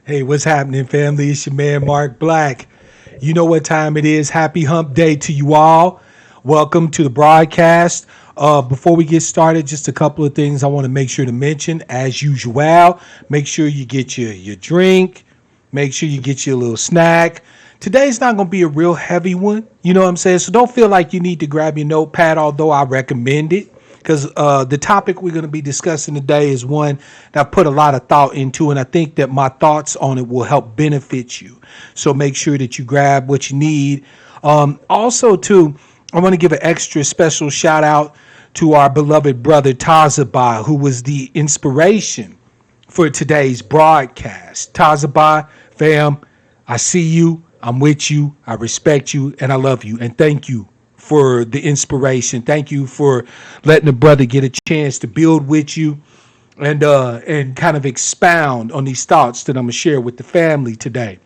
Hey, what's happening, family? It's your man, Mark Black. You know what time it is. Happy Hump Day to you all. Welcome to the broadcast. Before we get started, just a couple of things I want to make sure to mention. As usual, make sure you get your drink. Make sure you get your little snack. Today's not going to be a real heavy one. You know what I'm saying? So don't feel like you need to grab your notepad, although I recommend it. Because the topic we're going to be discussing today is one that I put a lot of thought into, and I think that my thoughts on it will help benefit you. So make sure that you grab what you need. Also, too, I want to give an extra special shout out to our beloved brother Tazabai, who was the inspiration for today's broadcast. Tazabai, fam, I see you, I'm with you, I respect you, and I love you. And thank you for the inspiration. Thank you for letting the brother get a chance to build with you and kind of expound on these thoughts that I'm gonna share with the family today.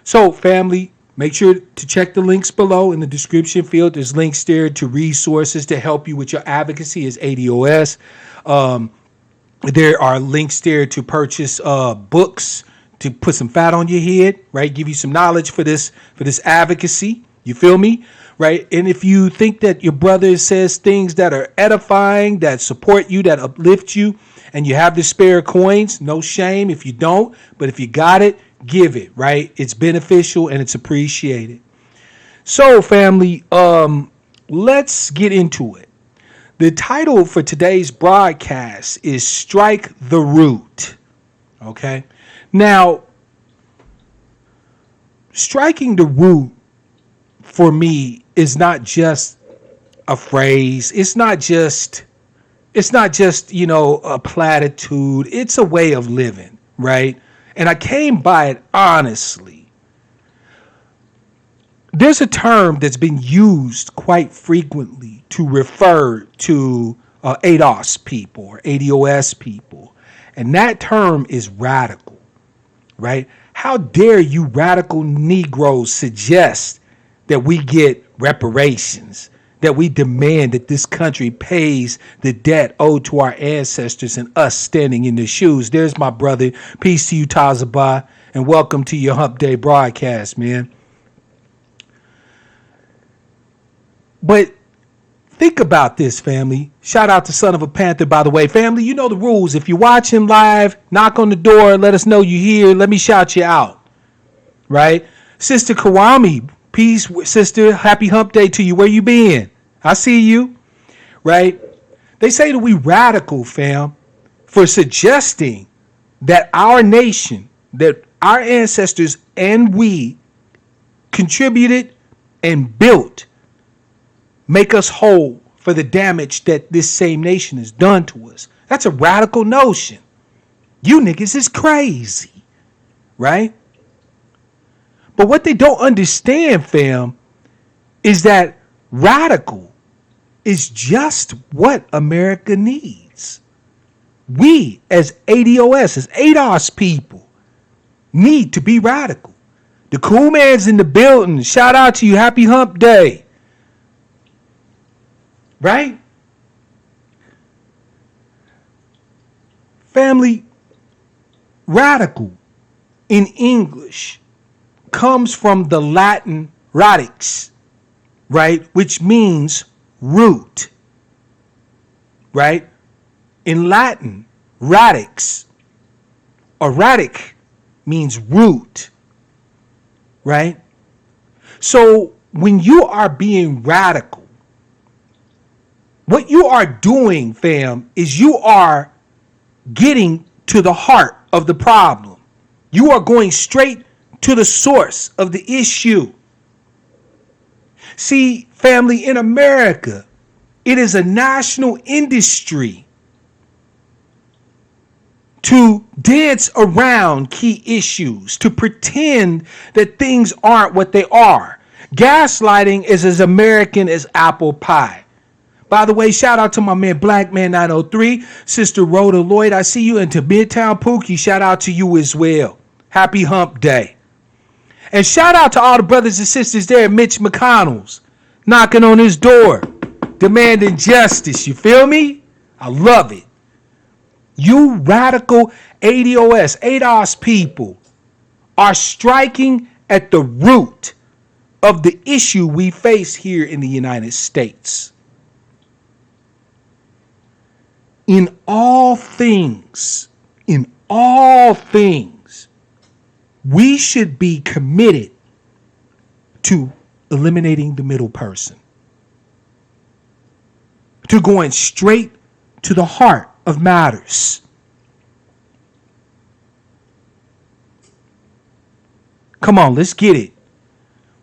So, family, make sure to check the links below in the description field. There's links there to resources to help you with your advocacy as ADOS. There are links there to purchase books to put some fat on your head, right? Give you some knowledge for this advocacy. You feel me? Right? And if you think that your brother says things that are edifying, that support you, that uplift you, and you have the spare coins, no shame if you don't. But if you got it, give it, right? It's beneficial and it's appreciated. So, family, let's get into it. The title for today's broadcast is Strike the Root. Okay? Now, striking the root for me is not just a phrase. It's not just, a platitude. It's a way of living, right? And I came by it honestly. There's a term that's been used quite frequently to refer to ADOS people or ADOS people. And that term is radical, right? How dare you radical Negroes suggest that we get reparations, that we demand that this country pays the debt owed to our ancestors and us standing in their shoes. There's my brother. Peace to you, Tazabai, and welcome to your Hump Day broadcast, man. But think about this, family. Shout out to Son of a Panther, by the way. Family, you know the rules. If you watch him live, knock on the door, let us know you're here. Let me shout you out, right? Sister Kawami, peace, sister. Happy Hump Day to you. Where you been? I see you, right? They say that we radical, fam, for suggesting that our nation, that our ancestors and we contributed and built make us whole for the damage that this same nation has done to us. That's a radical notion. You niggas is crazy, right? But what they don't understand, fam, is that radical is just what America needs. We, as ADOS, as ADOS people, need to be radical. The cool man's in the building. Shout out to you. Happy Hump Day. Right? Family, radical in English comes from the Latin radix, right? Which means root, right? In Latin, radix or radic means root, right? So when you are being radical, what you are doing, fam, is you are getting to the heart of the problem. You are going straight to the source of the issue. See, family, in America, it is a national industry to dance around key issues, to pretend that things aren't what they are. Gaslighting is as American as apple pie. By the way, shout out to my man Black Man 903, Sister Rhoda Lloyd. I see you. And to Midtown Pookie, shout out to you as well. Happy Hump Day. And shout out to all the brothers and sisters there at Mitch McConnell's, knocking on his door, demanding justice. You feel me? I love it. You radical ADOS people are striking at the root of the issue we face here in the United States. In all things, we should be committed to eliminating the middle person, to going straight to the heart of matters. Come on, let's get it.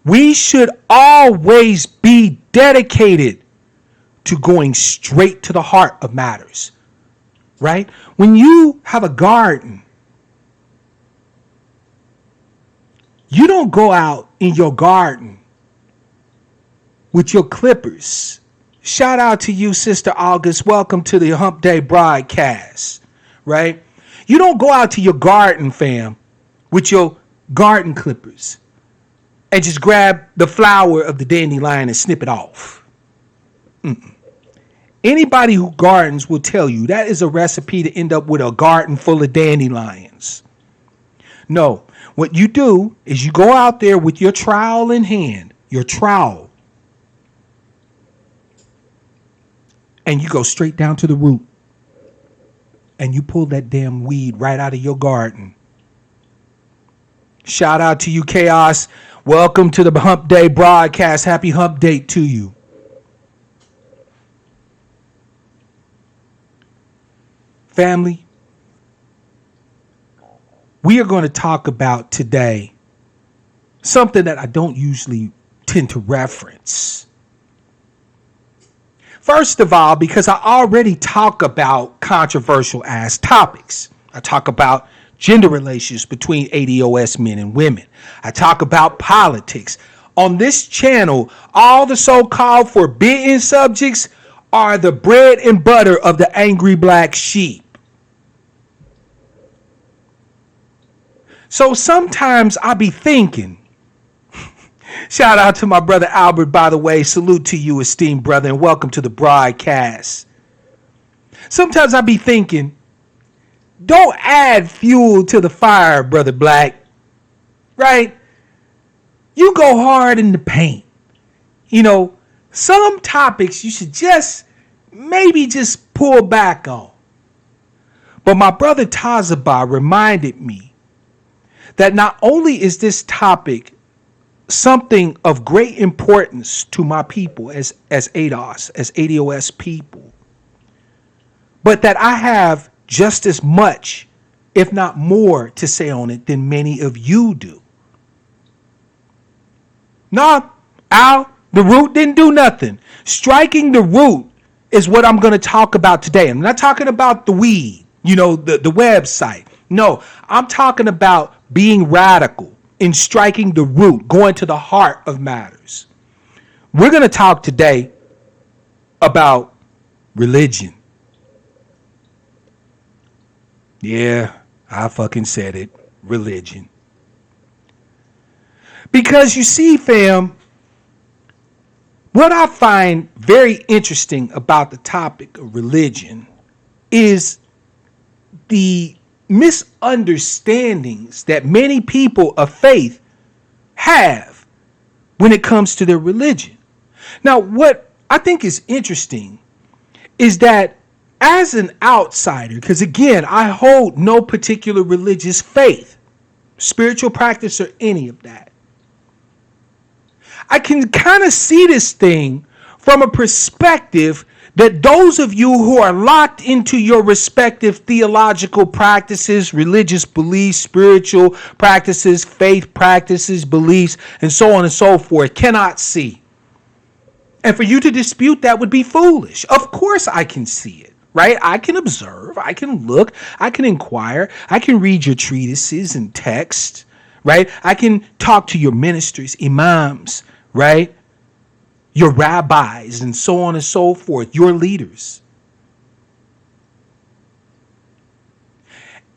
We should always be dedicated to going straight to the heart of matters, right? When you have a garden, you don't go out in your garden with your clippers. Shout out to you, Sister August. Welcome to the Hump Day broadcast, right? You don't go out to your garden, fam, with your garden clippers and just grab the flower of the dandelion and snip it off. Anybody who gardens will tell you that is a recipe to end up with a garden full of dandelions. No, what you do is you go out there with your trowel in hand, your trowel, and you go straight down to the root. And you pull that damn weed right out of your garden. Shout out to you, Chaos. Welcome to the Hump Day broadcast. Happy Hump Day to you. Family, we are going to talk about today something that I don't usually tend to reference. First of all, because I already talk about controversial ass topics. I talk about gender relations between ADOS men and women. I talk about politics. On this channel, all the so-called forbidden subjects are the bread and butter of the angry black sheep. So sometimes I be thinking, shout out to my brother Albert, by the way, salute to you, esteemed brother, and welcome to the broadcast. Sometimes I be thinking, don't add fuel to the fire, brother Black, right? You go hard in the paint. You know, some topics you should maybe just pull back on. But my brother Tazaba reminded me that not only is this topic something of great importance to my people as ADOS people, but that I have just as much, if not more, to say on it than many of you do. No, Al, The root didn't do nothing. Striking the root is what I'm going to talk about today. I'm not talking about the weed, the website. No, I'm talking about being radical in striking the root, going to the heart of matters. We're going to talk today about religion. Yeah, I fucking said it. Religion. Because you see, fam, what I find very interesting about the topic of religion is the misunderstandings that many people of faith have when it comes to their religion. Now, what I think is interesting is that as an outsider, because again, I hold no particular religious faith, spiritual practice, or any of that, I can kind of see this thing from a perspective that those of you who are locked into your respective theological practices, religious beliefs, spiritual practices, faith practices, beliefs, and so on and so forth cannot see. And for you to dispute that would be foolish. Of course I can see it, right? I can observe, I can look, I can inquire, I can read your treatises and texts, right? I can talk to your ministers, imams, right? Your rabbis and so on and so forth, your leaders.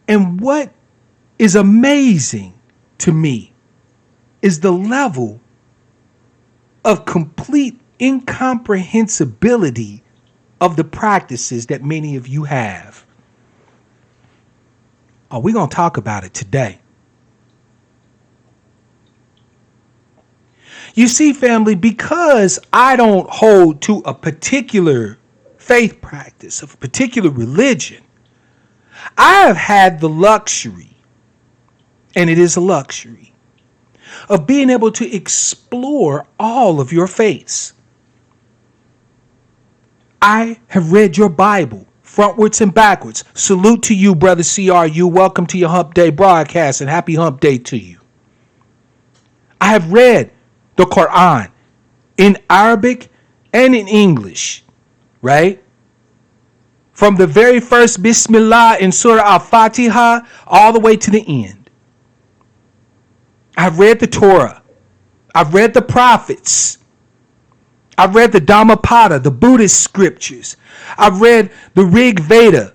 And what is amazing to me is the level of complete incomprehensibility of the practices that many of you have. Oh, we're going to talk about it today. You see, family, because I don't hold to a particular faith practice, of a particular religion, I have had the luxury, and it is a luxury, of being able to explore all of your faiths. I have read your Bible frontwards and backwards. Salute to you, brother CRU. Welcome to your Hump Day broadcast, and happy Hump Day to you. I have read the Quran in Arabic and in English, right? From the very first Bismillah in Surah Al-Fatiha all the way to the end. I've read the Torah. I've read the prophets. I've read the Dhammapada, the Buddhist scriptures. I've read the Rig Veda,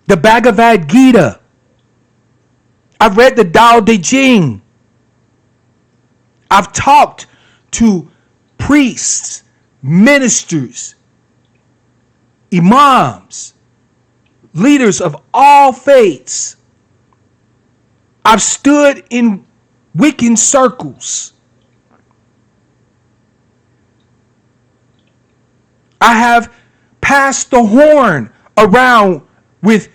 the Bhagavad Gita. I've read the Tao Te Ching. I've talked to priests, ministers, imams, leaders of all faiths. I've stood in Wiccan circles. I have passed the horn around with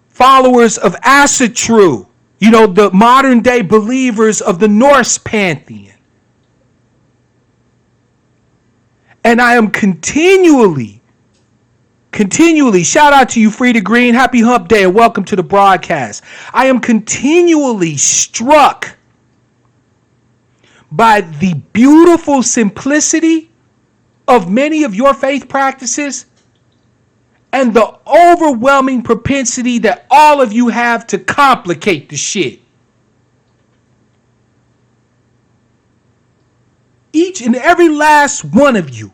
followers of Asatru, the modern day believers of the Norse pantheon. And I am continually, shout out to you, Frida Green, happy Hump Day, and welcome to the broadcast. I am continually struck by the beautiful simplicity of many of your faith practices and the overwhelming propensity that all of you have to complicate the shit. Each and every last one of you,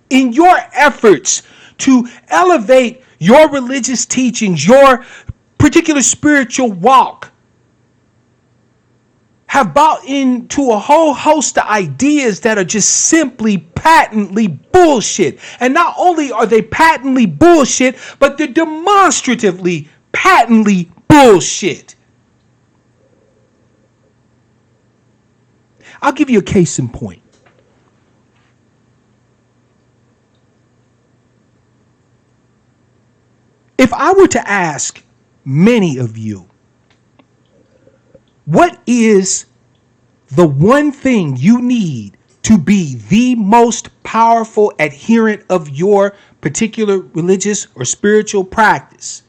in your efforts to elevate your religious teachings, your particular spiritual walk, have bought into a whole host of ideas that are just simply patently bullshit. And not only are they patently bullshit, but they're demonstratively patently bullshit. I'll give you a case in point. If I were to ask many of you, what is the one thing you need to be the most powerful adherent of your particular religious or spiritual practice?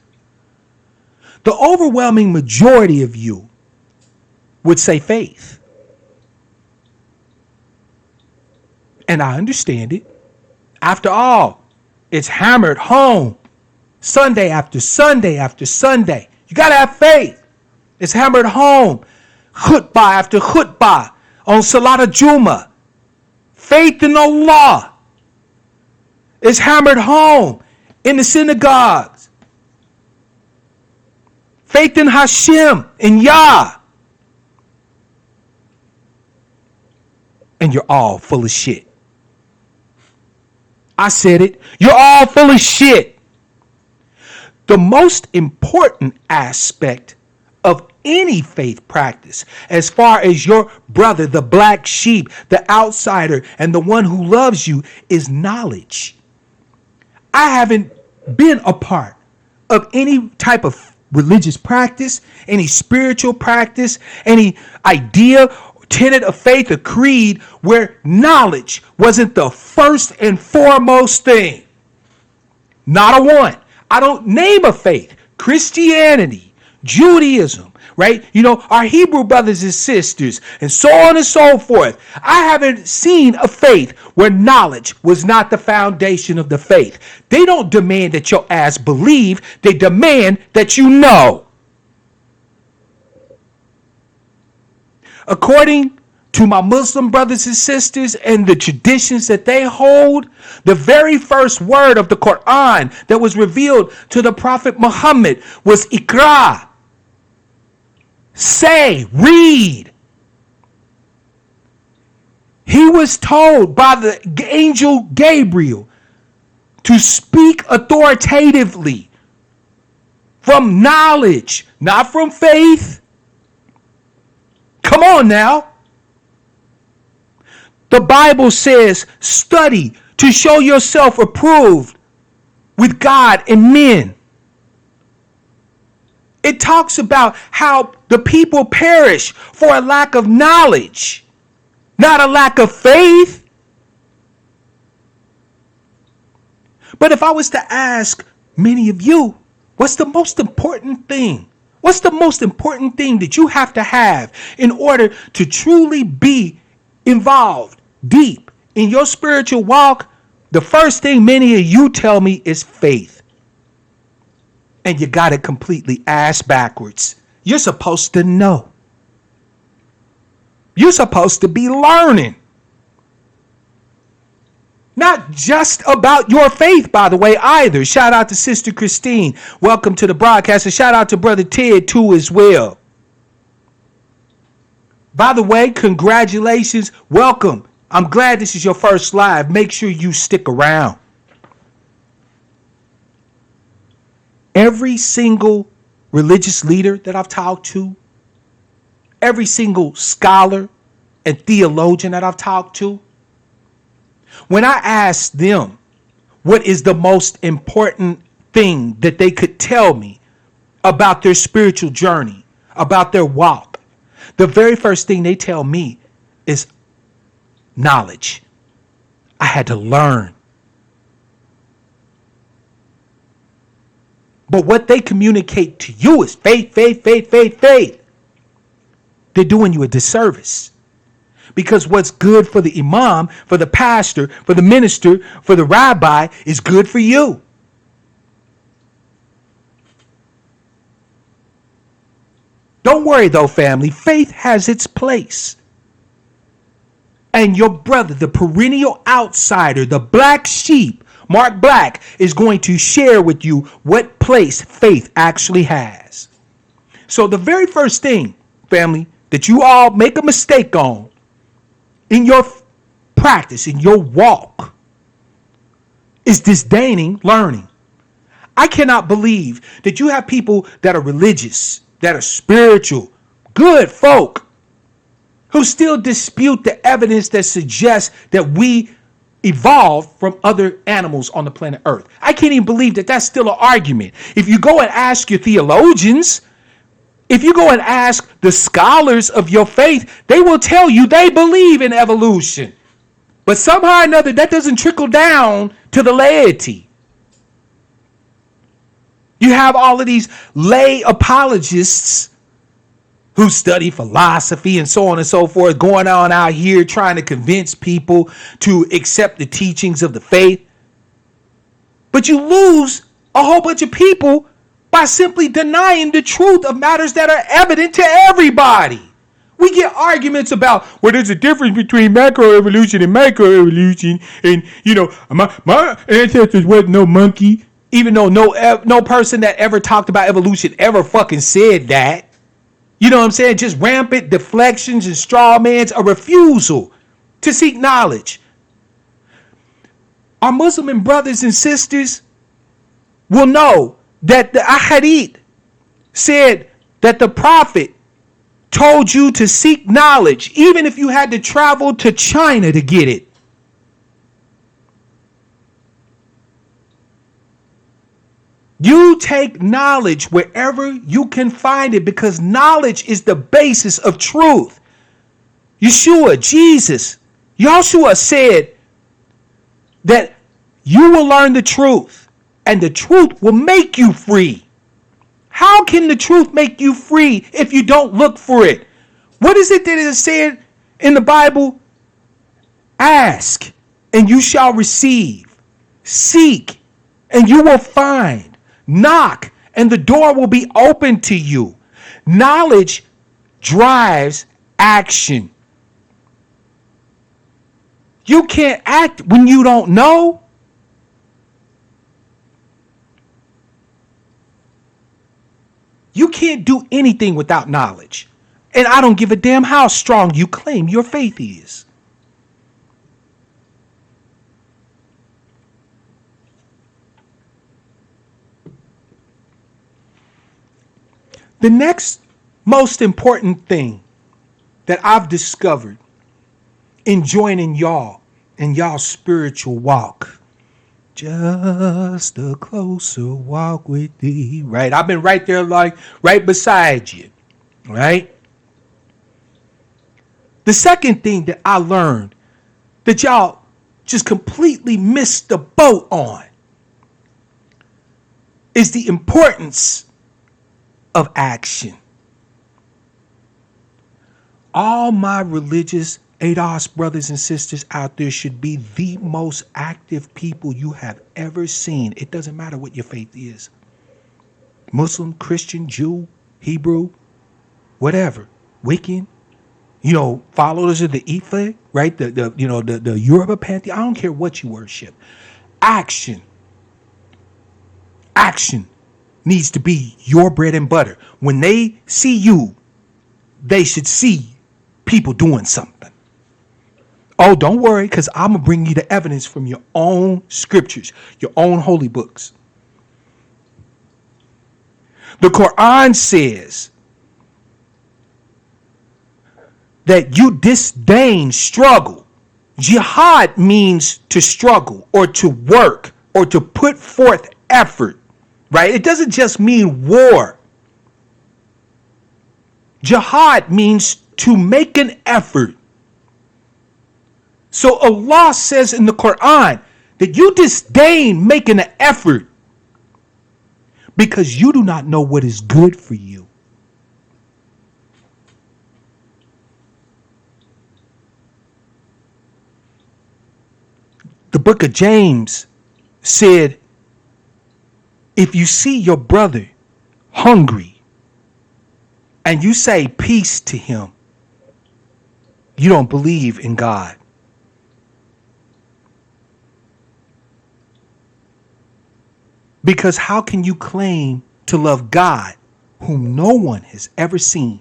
The overwhelming majority of you would say faith. And I understand it. After all, it's hammered home Sunday after Sunday after Sunday. You got to have faith. It's hammered home khutbah after khutbah on Salat Juma. Faith in Allah is hammered home in the synagogues. Faith in Hashem, in Yah. And you're all full of shit. I said it. You're all full of shit. The most important aspect of any faith practice, as far as your brother, the black sheep, the outsider, and the one who loves you, is knowledge. I haven't been a part of any type of religious practice, any spiritual practice, any idea, tenet of faith, or creed where knowledge wasn't the first and foremost thing. Not a one. I don't name a faith. Christianity, Judaism, right? You know, our Hebrew brothers and sisters, and so on and so forth. I haven't seen a faith where knowledge was not the foundation of the faith. They don't demand that your ass believe. They demand that you know. According to my Muslim brothers and sisters and the traditions that they hold, the very first word of the Quran that was revealed to the Prophet Muhammad was Iqra. Say, read. He was told by the angel Gabriel to speak authoritatively from knowledge, not from faith. Come on now. The Bible says, study to show yourself approved with God and men. It talks about how the people perish for a lack of knowledge, not a lack of faith. But if I was to ask many of you, what's the most important thing? What's the most important thing that you have to have in order to truly be involved deep in your spiritual walk? The first thing many of you tell me is faith. And you got it completely ass backwards. You're supposed to know. You're supposed to be learning. Not just about your faith, by the way, either. Shout out to Sister Christine. Welcome to the broadcast. And shout out to Brother Ted, too, as well. By the way, congratulations. Welcome. I'm glad this is your first live. Make sure you stick around. Every single religious leader that I've talked to, every single scholar and theologian that I've talked to, when I ask them what is the most important thing that they could tell me about their spiritual journey, about their walk, the very first thing they tell me is knowledge. I had to learn. But what they communicate to you is faith, faith, faith, faith, faith. They're doing you a disservice. Because what's good for the imam, for the pastor, for the minister, for the rabbi is good for you. Don't worry though, family. Faith has its place. And your brother, the perennial outsider, the black sheep, Mark Black, is going to share with you what place faith actually has. So the very first thing, family, that you all make a mistake on in your practice, in your walk, is disdaining learning. I cannot believe that you have people that are religious, that are spiritual, good folk, who still dispute the evidence that suggests that we evolved from other animals on the planet Earth. I can't even believe that that's still an argument. If you go and ask your theologians, if you go and ask the scholars of your faith, they will tell you they believe in evolution. But somehow or another, that doesn't trickle down to the laity. You have all of these lay apologists who study philosophy and so on and so forth, going on out here trying to convince people to accept the teachings of the faith. But you lose a whole bunch of people by simply denying the truth of matters that are evident to everybody. We get arguments about, well, there's a difference between macroevolution and microevolution, and my ancestors wasn't no monkey, even though no person that ever talked about evolution ever fucking said that. You know what I'm saying? Just rampant deflections and straw mans, a refusal to seek knowledge. Our Muslim brothers and sisters will know that the Ahadith said that the Prophet told you to seek knowledge, even if you had to travel to China to get it. You take knowledge wherever you can find it, because knowledge is the basis of truth. Yeshua, Jesus, Yahshua said that you will learn the truth and the truth will make you free. How can the truth make you free if you don't look for it? What is it that is said in the Bible? Ask and you shall receive. Seek and you will find. Knock and the door will be open to you. Knowledge drives action. You can't act when you don't know. You can't do anything without knowledge. And I don't give a damn how strong you claim your faith is. The next most important thing that I've discovered in joining y'all in y'all's spiritual walk, just a closer walk with thee, right? I've been right there, like right beside you, right? The second thing that I learned that y'all just completely missed the boat on is the importance of action. All my religious ADOS brothers and sisters out there should be the most active people you have ever seen. It doesn't matter what your faith is. Muslim, Christian, Jew, Hebrew, whatever. Wiccan, followers of the Ifa, right? The Yoruba pantheon. I don't care what you worship. Action needs to be your bread and butter. When they see you, they should see people doing something. Oh, don't worry, because I'm going to bring you the evidence from your own scriptures, your own holy books. The Quran says that you disdain struggle. Jihad means to struggle or to work or to put forth effort, right? It doesn't just mean war. Jihad means to make an effort. So Allah says in the Quran that you disdain making an effort because you do not know what is good for you. The book of James said, if you see your brother hungry and you say peace to him, you don't believe in God. Because how can you claim to love God whom no one has ever seen,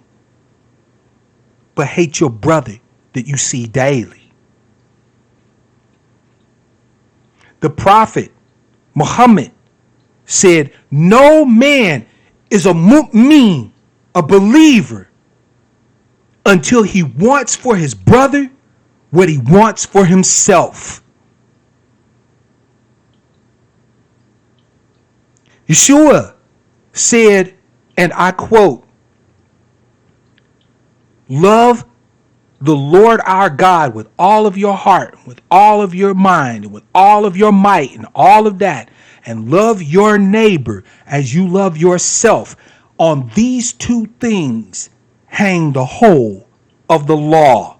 but hate your brother that you see daily? The Prophet Muhammad said, no man is a mu'min, a believer, until he wants for his brother what he wants for himself. Yeshua said, and I quote, love the Lord our God with all of your heart, with all of your mind, and with all of your might, and all of that, and love your neighbor as you love yourself. On these two things hang the whole of the law.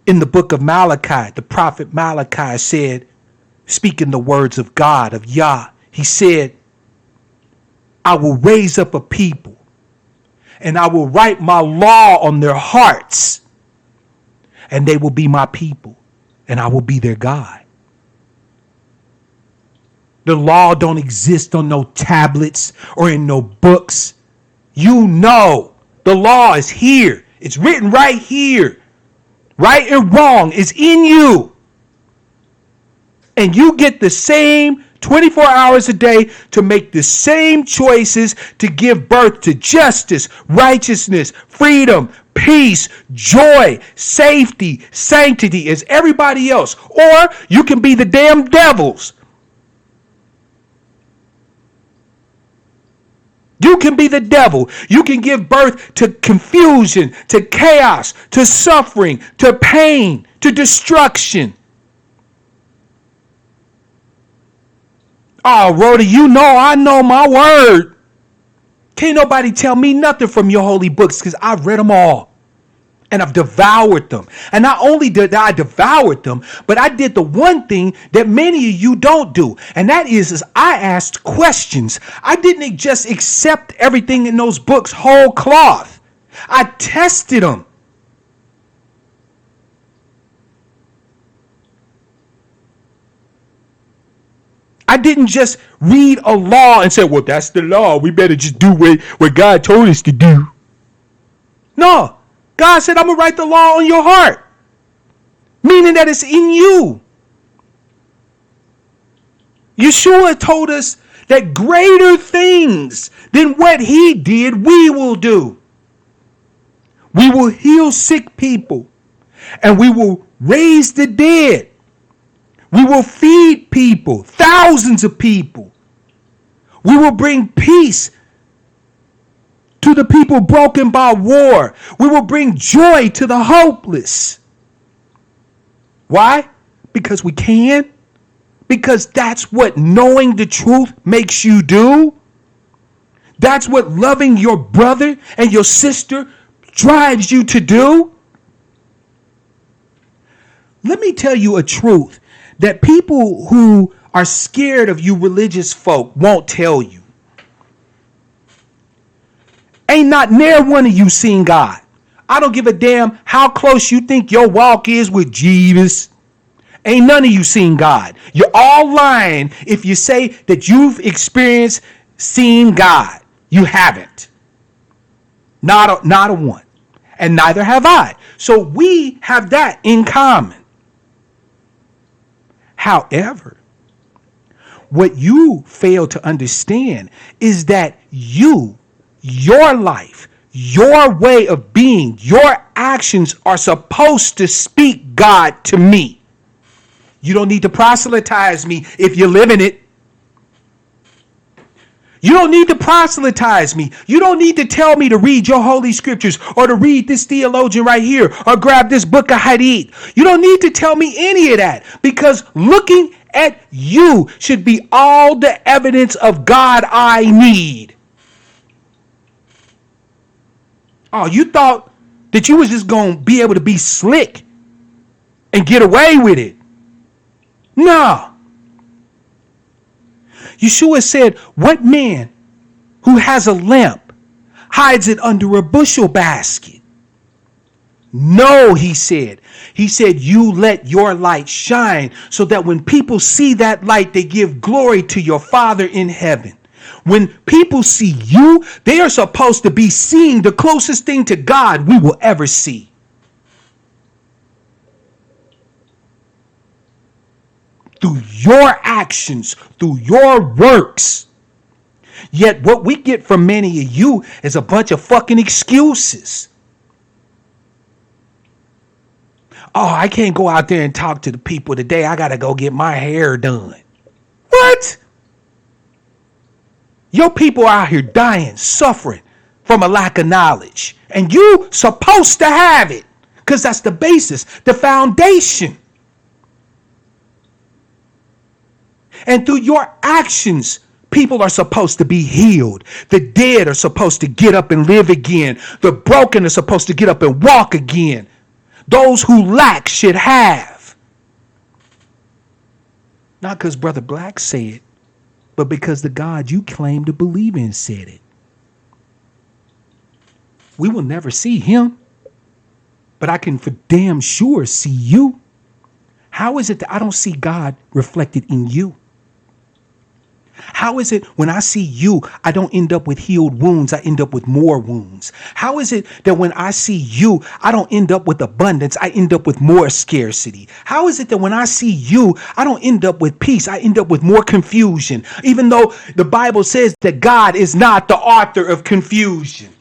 In the book of Malachi, the prophet Malachi said, speaking the words of God, of Yah, he said, I will raise up a people and I will write my law on their hearts and they will be my people and I will be their God. The law don't exist on no tablets or in no books. You know, the law is here. It's written right here. Right and wrong is in you. And you get the same 24 hours a day to make the same choices to give birth to justice, righteousness, freedom, peace, joy, safety, sanctity as everybody else. Or you can be the damn devils. You can be the devil. You can give birth to confusion, to chaos, to suffering, to pain, to destruction. Oh, Rhoda, you know I know my word. Can't nobody tell me nothing from your holy books because I've read them all. And I've devoured them. And not only did I devour them, but I did the one thing that many of you don't do. And that is I asked questions. I didn't just accept everything in those books whole cloth. I tested them. I didn't just read a law and say, well, that's the law. We better just do what God told us to do. No. God said, I'm going to write the law on your heart. Meaning that it's in you. Yeshua told us that greater things than what he did, we will do. We will heal sick people. And we will raise the dead. We will feed people, thousands of people. We will bring peace to the people broken by war. We will bring joy to the hopeless. Why? Because we can. Because that's what knowing the truth makes you do. That's what loving your brother and your sister drives you to do. Let me tell you a truth that people who are scared of you religious folk won't tell you. Ain't not near one of you seen God. I don't give a damn how close you think your walk is with Jesus. Ain't none of you seen God. You're all lying if you say that you've experienced seeing God. You haven't. Not a one. And neither have I. So we have that in common. However, what you fail to understand is that your life, your way of being, your actions are supposed to speak God to me. You don't need to proselytize me if you live in it. You don't need to proselytize me. You don't need to tell me to read your holy scriptures or to read this theologian right here or grab this book of Hadith. You don't need to tell me any of that because looking at you should be all the evidence of God I need. Oh, you thought that you was just going to be able to be slick and get away with it. No. Yeshua said, what man who has a lamp hides it under a bushel basket? No, he said. He said, you let your light shine so that when people see that light, they give glory to your Father in heaven. When people see you, they are supposed to be seeing the closest thing to God we will ever see. Through your actions, through your works. Yet what we get from many of you is a bunch of fucking excuses. Oh, I can't go out there and talk to the people today. I got to go get my hair done. What? Your people out here dying, suffering from a lack of knowledge. And you supposed to have it. Because that's the basis, the foundation. And through your actions, people are supposed to be healed. The dead are supposed to get up and live again. The broken are supposed to get up and walk again. Those who lack should have. Not because Brother Black said, but because the God you claim to believe in said it. We will never see him, but I can for damn sure see you. How is it that I don't see God reflected in you? How is it when I see you, I don't end up with healed wounds, I end up with more wounds? How is it that when I see you, I don't end up with abundance, I end up with more scarcity? How is it that when I see you, I don't end up with peace, I end up with more confusion? Even though the Bible says that God is not the author of confusion.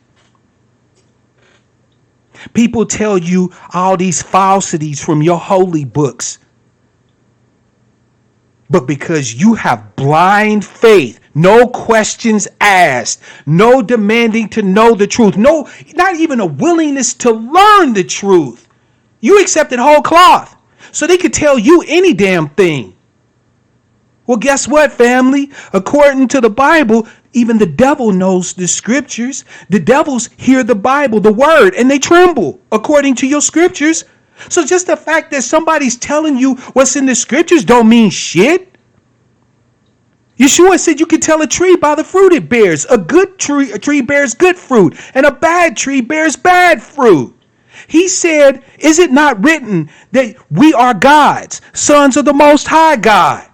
People tell you all these falsities from your holy books. But because you have blind faith, no questions asked, no demanding to know the truth, no, not even a willingness to learn the truth, you accepted whole cloth. So they could tell you any damn thing. Well, guess what, family? According to the Bible, even the devil knows the scriptures. The devils hear the Bible, the word, and they tremble according to your scriptures. So just the fact that somebody's telling you what's in the scriptures don't mean shit. Yeshua said you can tell a tree by the fruit it bears. A tree bears good fruit, and a bad tree bears bad fruit. He said, is it not written that we are gods, sons of the Most High God?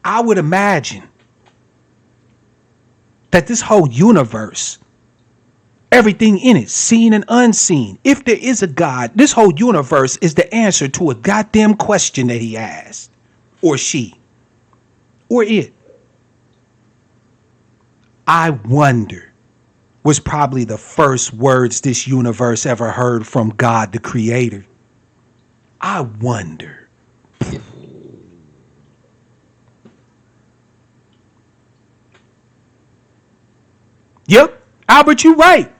I would imagine that this whole universe, everything in it, seen and unseen, if there is a God, this whole universe is the answer to a goddamn question that he asked, or she, or it. I wonder was probably the first words this universe ever heard from God, the creator. I wonder. Yep, Albert, you right.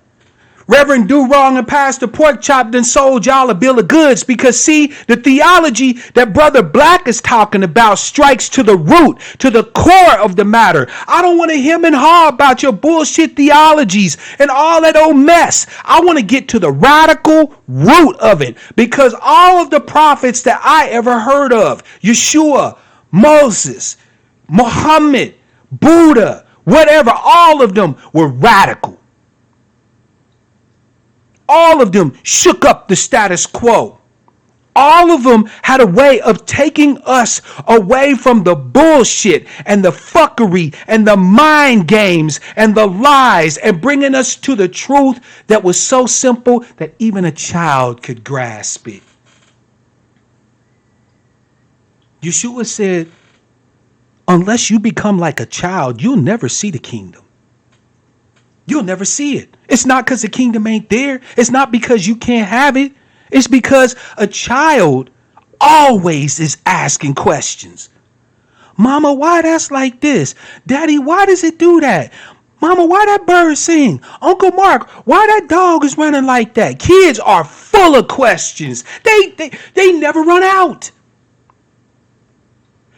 Reverend Do Wrong and Pastor Pork Chop done sold y'all a bill of goods because, see, the theology that Brother Black is talking about strikes to the root, to the core of the matter. I don't want to hem and haw about your bullshit theologies and all that old mess. I want to get to the radical root of it, because all of the prophets that I ever heard of, Yeshua, Moses, Muhammad, Buddha, whatever, all of them were radical. All of them shook up the status quo. All of them had a way of taking us away from the bullshit and the fuckery and the mind games and the lies and bringing us to the truth that was so simple that even a child could grasp it. Yeshua said, unless you become like a child, you'll never see the kingdom. You'll never see it. It's not because the kingdom ain't there. It's not because you can't have it. It's because a child always is asking questions. Mama, why that's like this? Daddy, why does it do that? Mama, why that bird sing? Uncle Mark, why that dog is running like that? Kids are full of questions. They never run out.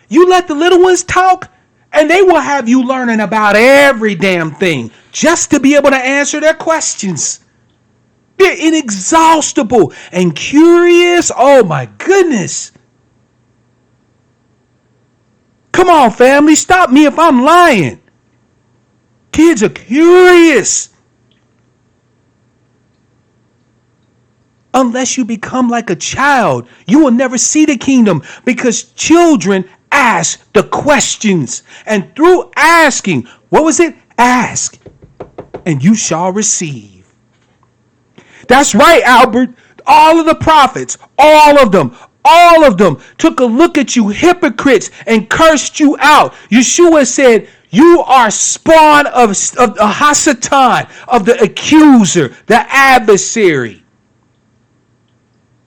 You let the little ones talk, and they will have you learning about every damn thing just to be able to answer their questions. They're inexhaustible and curious. Oh my goodness. Come on, family. Stop me if I'm lying. Kids are curious. Unless you become like a child, you will never see the kingdom, because children ask the questions. And through asking, what was it? Ask, and you shall receive. That's right, Albert. All of the prophets, all of them took a look at you hypocrites and cursed you out. Yeshua said, you are spawn of the Hasatan, of the accuser, the adversary.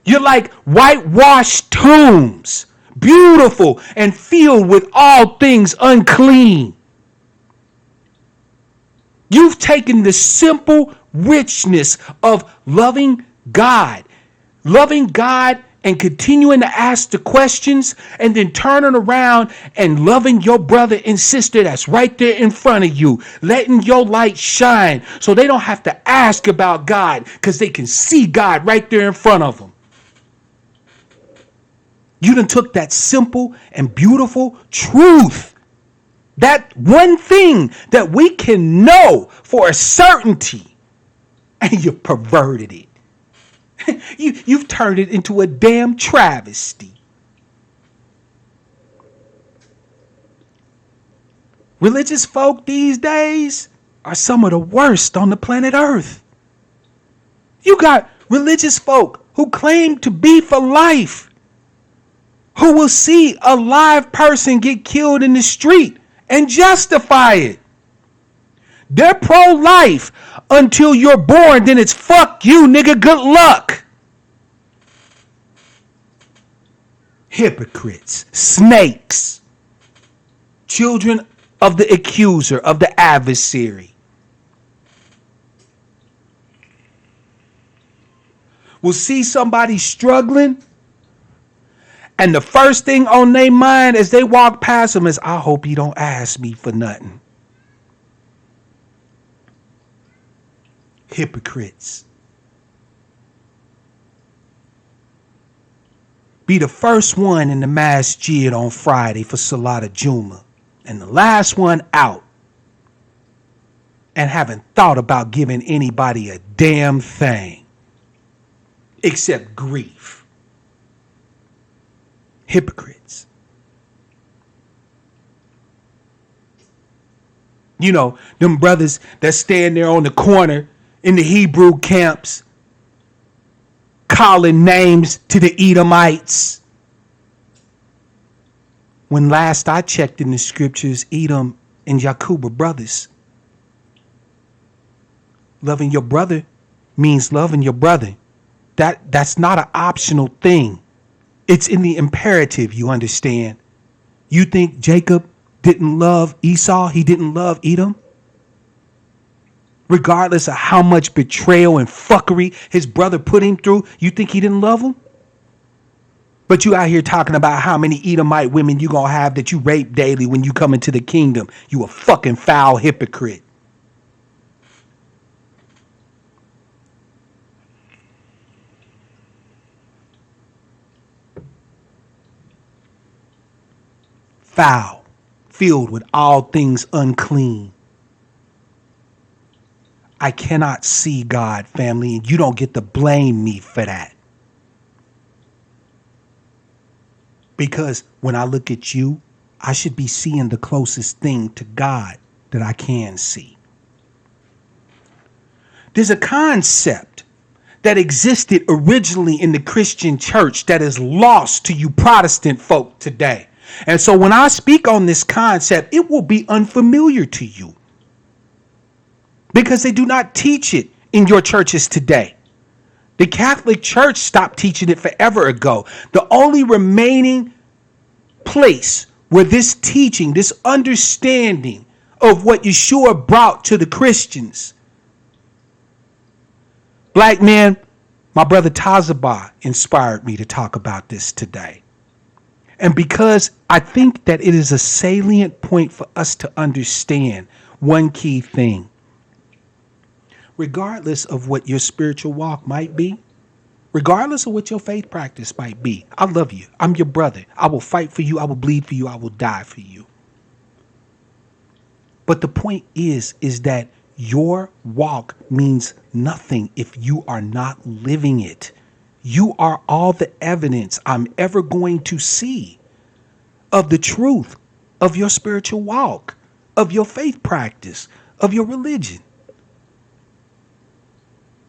You're like whitewashed tombs, beautiful and filled with all things unclean. You've taken the simple richness of loving God, loving God and continuing to ask the questions, and then turning around and loving your brother and sister that's right there in front of you, letting your light shine so they don't have to ask about God because they can see God right there in front of them. You done took that simple and beautiful truth, that one thing that we can know for a certainty, and you perverted it. You've turned it into a damn travesty. Religious folk these days are some of the worst on the planet Earth. You got religious folk who claim to be for life, who will see a live person get killed in the street and justify it. They're pro-life until you're born, then it's fuck you, nigga, good luck. Hypocrites, snakes, children of the accuser, of the adversary. Will see somebody struggling, and the first thing on their mind as they walk past them is, I hope he don't ask me for nothing. Hypocrites. Be the first one in the masjid on Friday for Salat al-Juma, and the last one out, and haven't thought about giving anybody a damn thing except grief. Hypocrites. You know, them brothers that stand there on the corner in the Hebrew camps, calling names to the Edomites. When last I checked in the scriptures, Edom and Jacob are brothers. Loving your brother means loving your brother. That's not an optional thing. It's in the imperative, you understand. You think Jacob didn't love Esau? He didn't love Edom? Regardless of how much betrayal and fuckery his brother put him through, you think he didn't love him? But you out here talking about how many Edomite women you gonna have that you rape daily when you come into the kingdom. You a fucking foul hypocrite. Foul, filled with all things unclean. I cannot see God, family, and you don't get to blame me for that. Because when I look at you, I should be seeing the closest thing to God that I can see. There's a concept that existed originally in the Christian church that is lost to you Protestant folk today. And so when I speak on this concept, it will be unfamiliar to you, because they do not teach it in your churches today. The Catholic Church stopped teaching it forever ago. The only remaining place where this teaching, this understanding of what Yeshua brought to the Christians. Black man, my brother Tazabah inspired me to talk about this today. And because I think that it is a salient point for us to understand one key thing. Regardless of what your spiritual walk might be, regardless of what your faith practice might be, I love you. I'm your brother. I will fight for you. I will bleed for you. I will die for you. But the point is that your walk means nothing if you are not living it. You are all the evidence I'm ever going to see of the truth of your spiritual walk, of your faith practice, of your religion.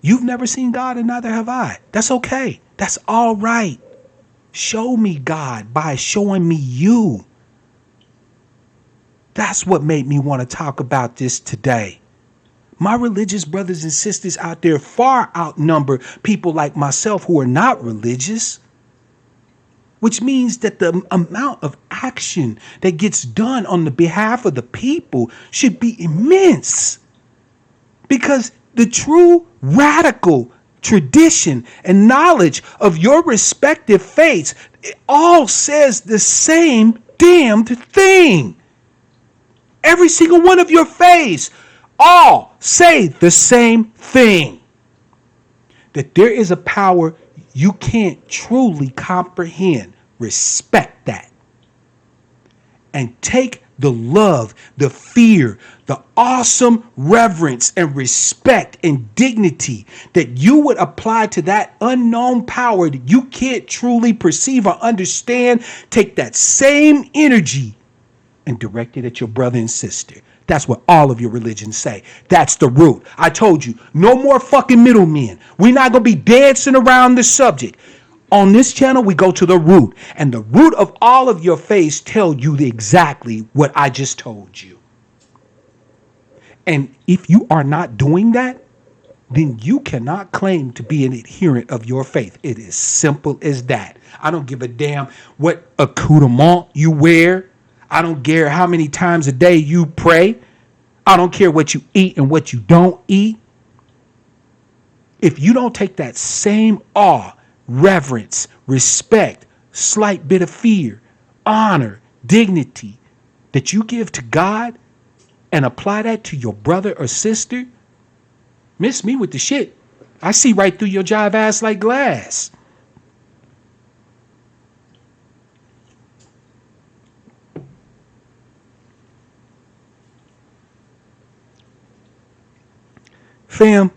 You've never seen God, and neither have I. That's okay. That's all right. Show me God by showing me you. That's what made me want to talk about this today. My religious brothers and sisters out there far outnumber people like myself who are not religious, which means that the amount of action that gets done on the behalf of the people should be immense, because the true radical tradition, and knowledge of your respective faiths, it all says the same damned thing. Every single one of your faiths all say the same thing. That there is a power you can't truly comprehend. Respect that. And take the love, the fear, the awesome reverence and respect and dignity that you would apply to that unknown power that you can't truly perceive or understand. Take that same energy and direct it at your brother and sister. That's what all of your religions say. That's the root. I told you, no more fucking middlemen. We're not going to be dancing around the subject. On this channel, we go to the root. And the root of all of your faiths tell you exactly what I just told you. And if you are not doing that, then you cannot claim to be an adherent of your faith. It is simple as that. I don't give a damn what accoutrement you wear. I don't care how many times a day you pray. I don't care what you eat and what you don't eat. If you don't take that same awe, reverence, respect, slight bit of fear, honor, dignity that you give to God and apply that to your brother or sister, miss me with the shit. I see right through your jive ass like glass. Fam,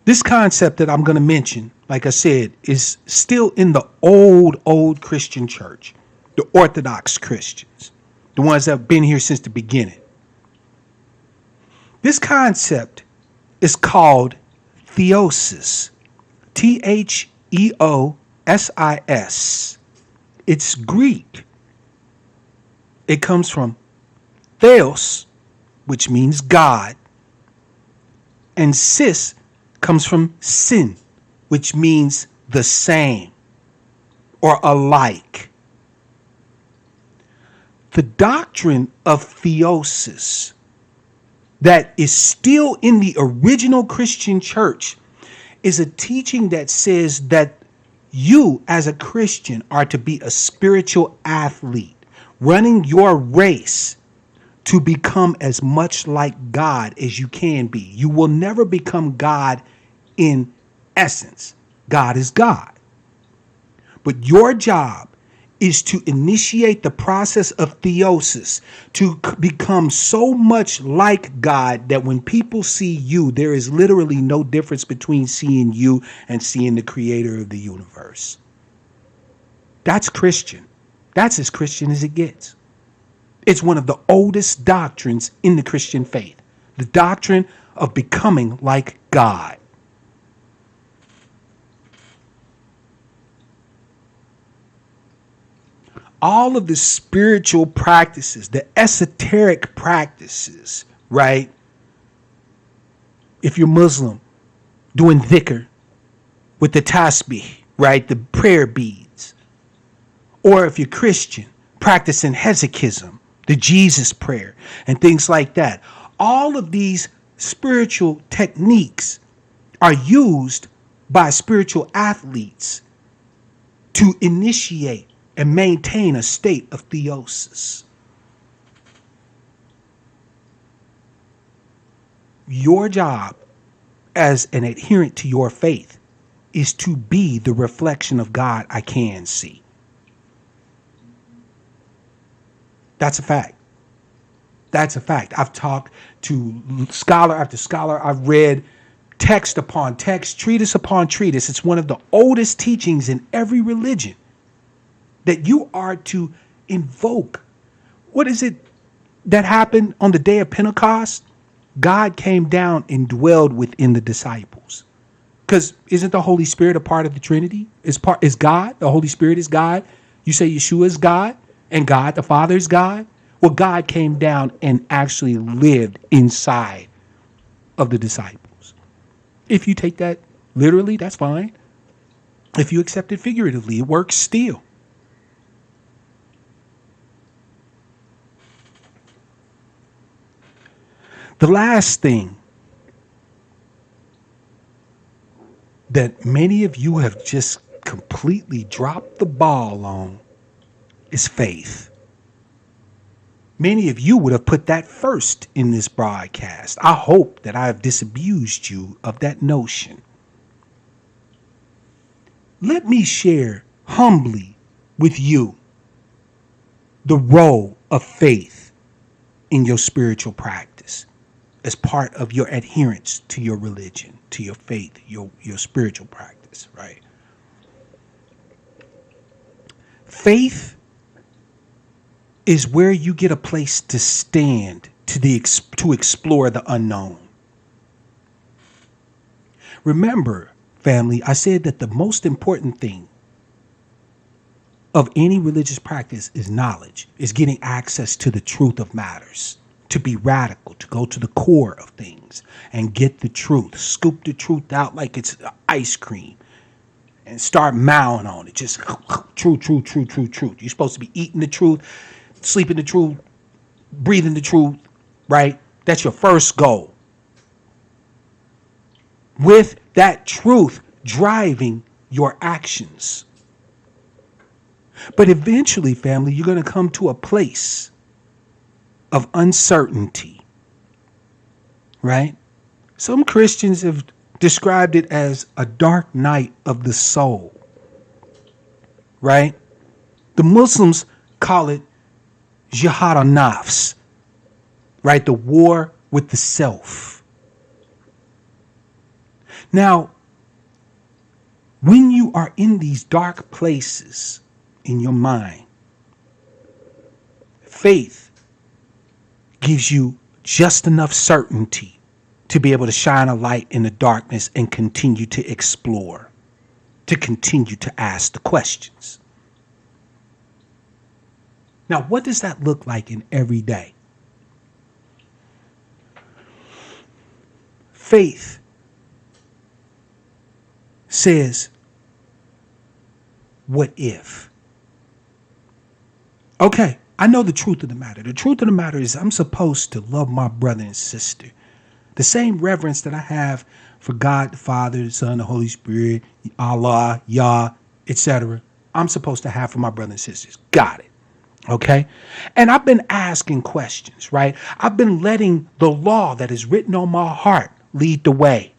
this concept that I'm going to mention, like I said, is still in the old Christian church, the Orthodox Christians, the ones that have been here since the beginning. This concept is called theosis, Theosis. It's Greek. It comes from theos, which means God, and sis comes from sin, which means the same or alike. The doctrine of theosis that is still in the original Christian church is a teaching that says that you as a Christian are to be a spiritual athlete, running your race to become as much like God as you can be. You will never become God in essence. God is God. But your job is to initiate the process of theosis, to become so much like God that when people see you, there is literally no difference between seeing you and seeing the creator of the universe. That's Christian. That's as Christian as it gets. It's one of the oldest doctrines in the Christian faith, the doctrine of becoming like God. All of the spiritual practices, the esoteric practices, right? If you're Muslim, doing dhikr with the tasbih, right? The prayer beads. Or if you're Christian, practicing hesychism, the Jesus prayer, and things like that. All of these spiritual techniques are used by spiritual athletes to initiate and maintain a state of theosis. Your job as an adherent to your faith is to be the reflection of God I can see. That's a fact. That's a fact. I've talked to scholar after scholar. I've read text upon text, treatise upon treatise. It's one of the oldest teachings in every religion that you are to invoke. What is it that happened on the day of Pentecost? God came down and dwelled within the disciples. Because isn't the Holy Spirit a part of the Trinity? Is God? The Holy Spirit is God. You say Yeshua is God, and God the Father is God. Well, God came down and actually lived inside of the disciples. If you take that literally, that's fine. If you accept it figuratively, it works still. The last thing that many of you have just completely dropped the ball on is faith. Many of you would have put that first in this broadcast. I hope that I have disabused you of that notion. Let me share humbly with you the role of faith in your spiritual practice as part of your adherence to your religion, to your faith, your spiritual practice, right? Faith is where you get a place to stand to explore the unknown. Remember, family, I said that the most important thing of any religious practice is knowledge, is getting access to the truth of matters, to be radical, to go to the core of things and get the truth, scoop the truth out like it's ice cream and start mowing on it. Just truth, truth, truth, truth, truth. You're supposed to be eating the truth, sleeping the truth, breathing the truth, right? That's your first goal. With that truth driving your actions. But eventually, family, you're going to come to a place of uncertainty, right? Some Christians have described it as a dark night of the soul, right? The Muslims call it jihad al-nafs, right? The war with the self. Now, when you are in these dark places in your mind, faith gives you just enough certainty to be able to shine a light in the darkness and continue to explore, to continue to ask the questions. Now, what does that look like in every day? Faith says, what if? Okay, I know the truth of the matter. The truth of the matter is I'm supposed to love my brother and sister. The same reverence that I have for God, the Father, the Son, the Holy Spirit, Allah, Yah, etc. I'm supposed to have for my brothers and sisters. Got it. Okay? And I've been asking questions, right? I've been letting the law that is written on my heart lead the way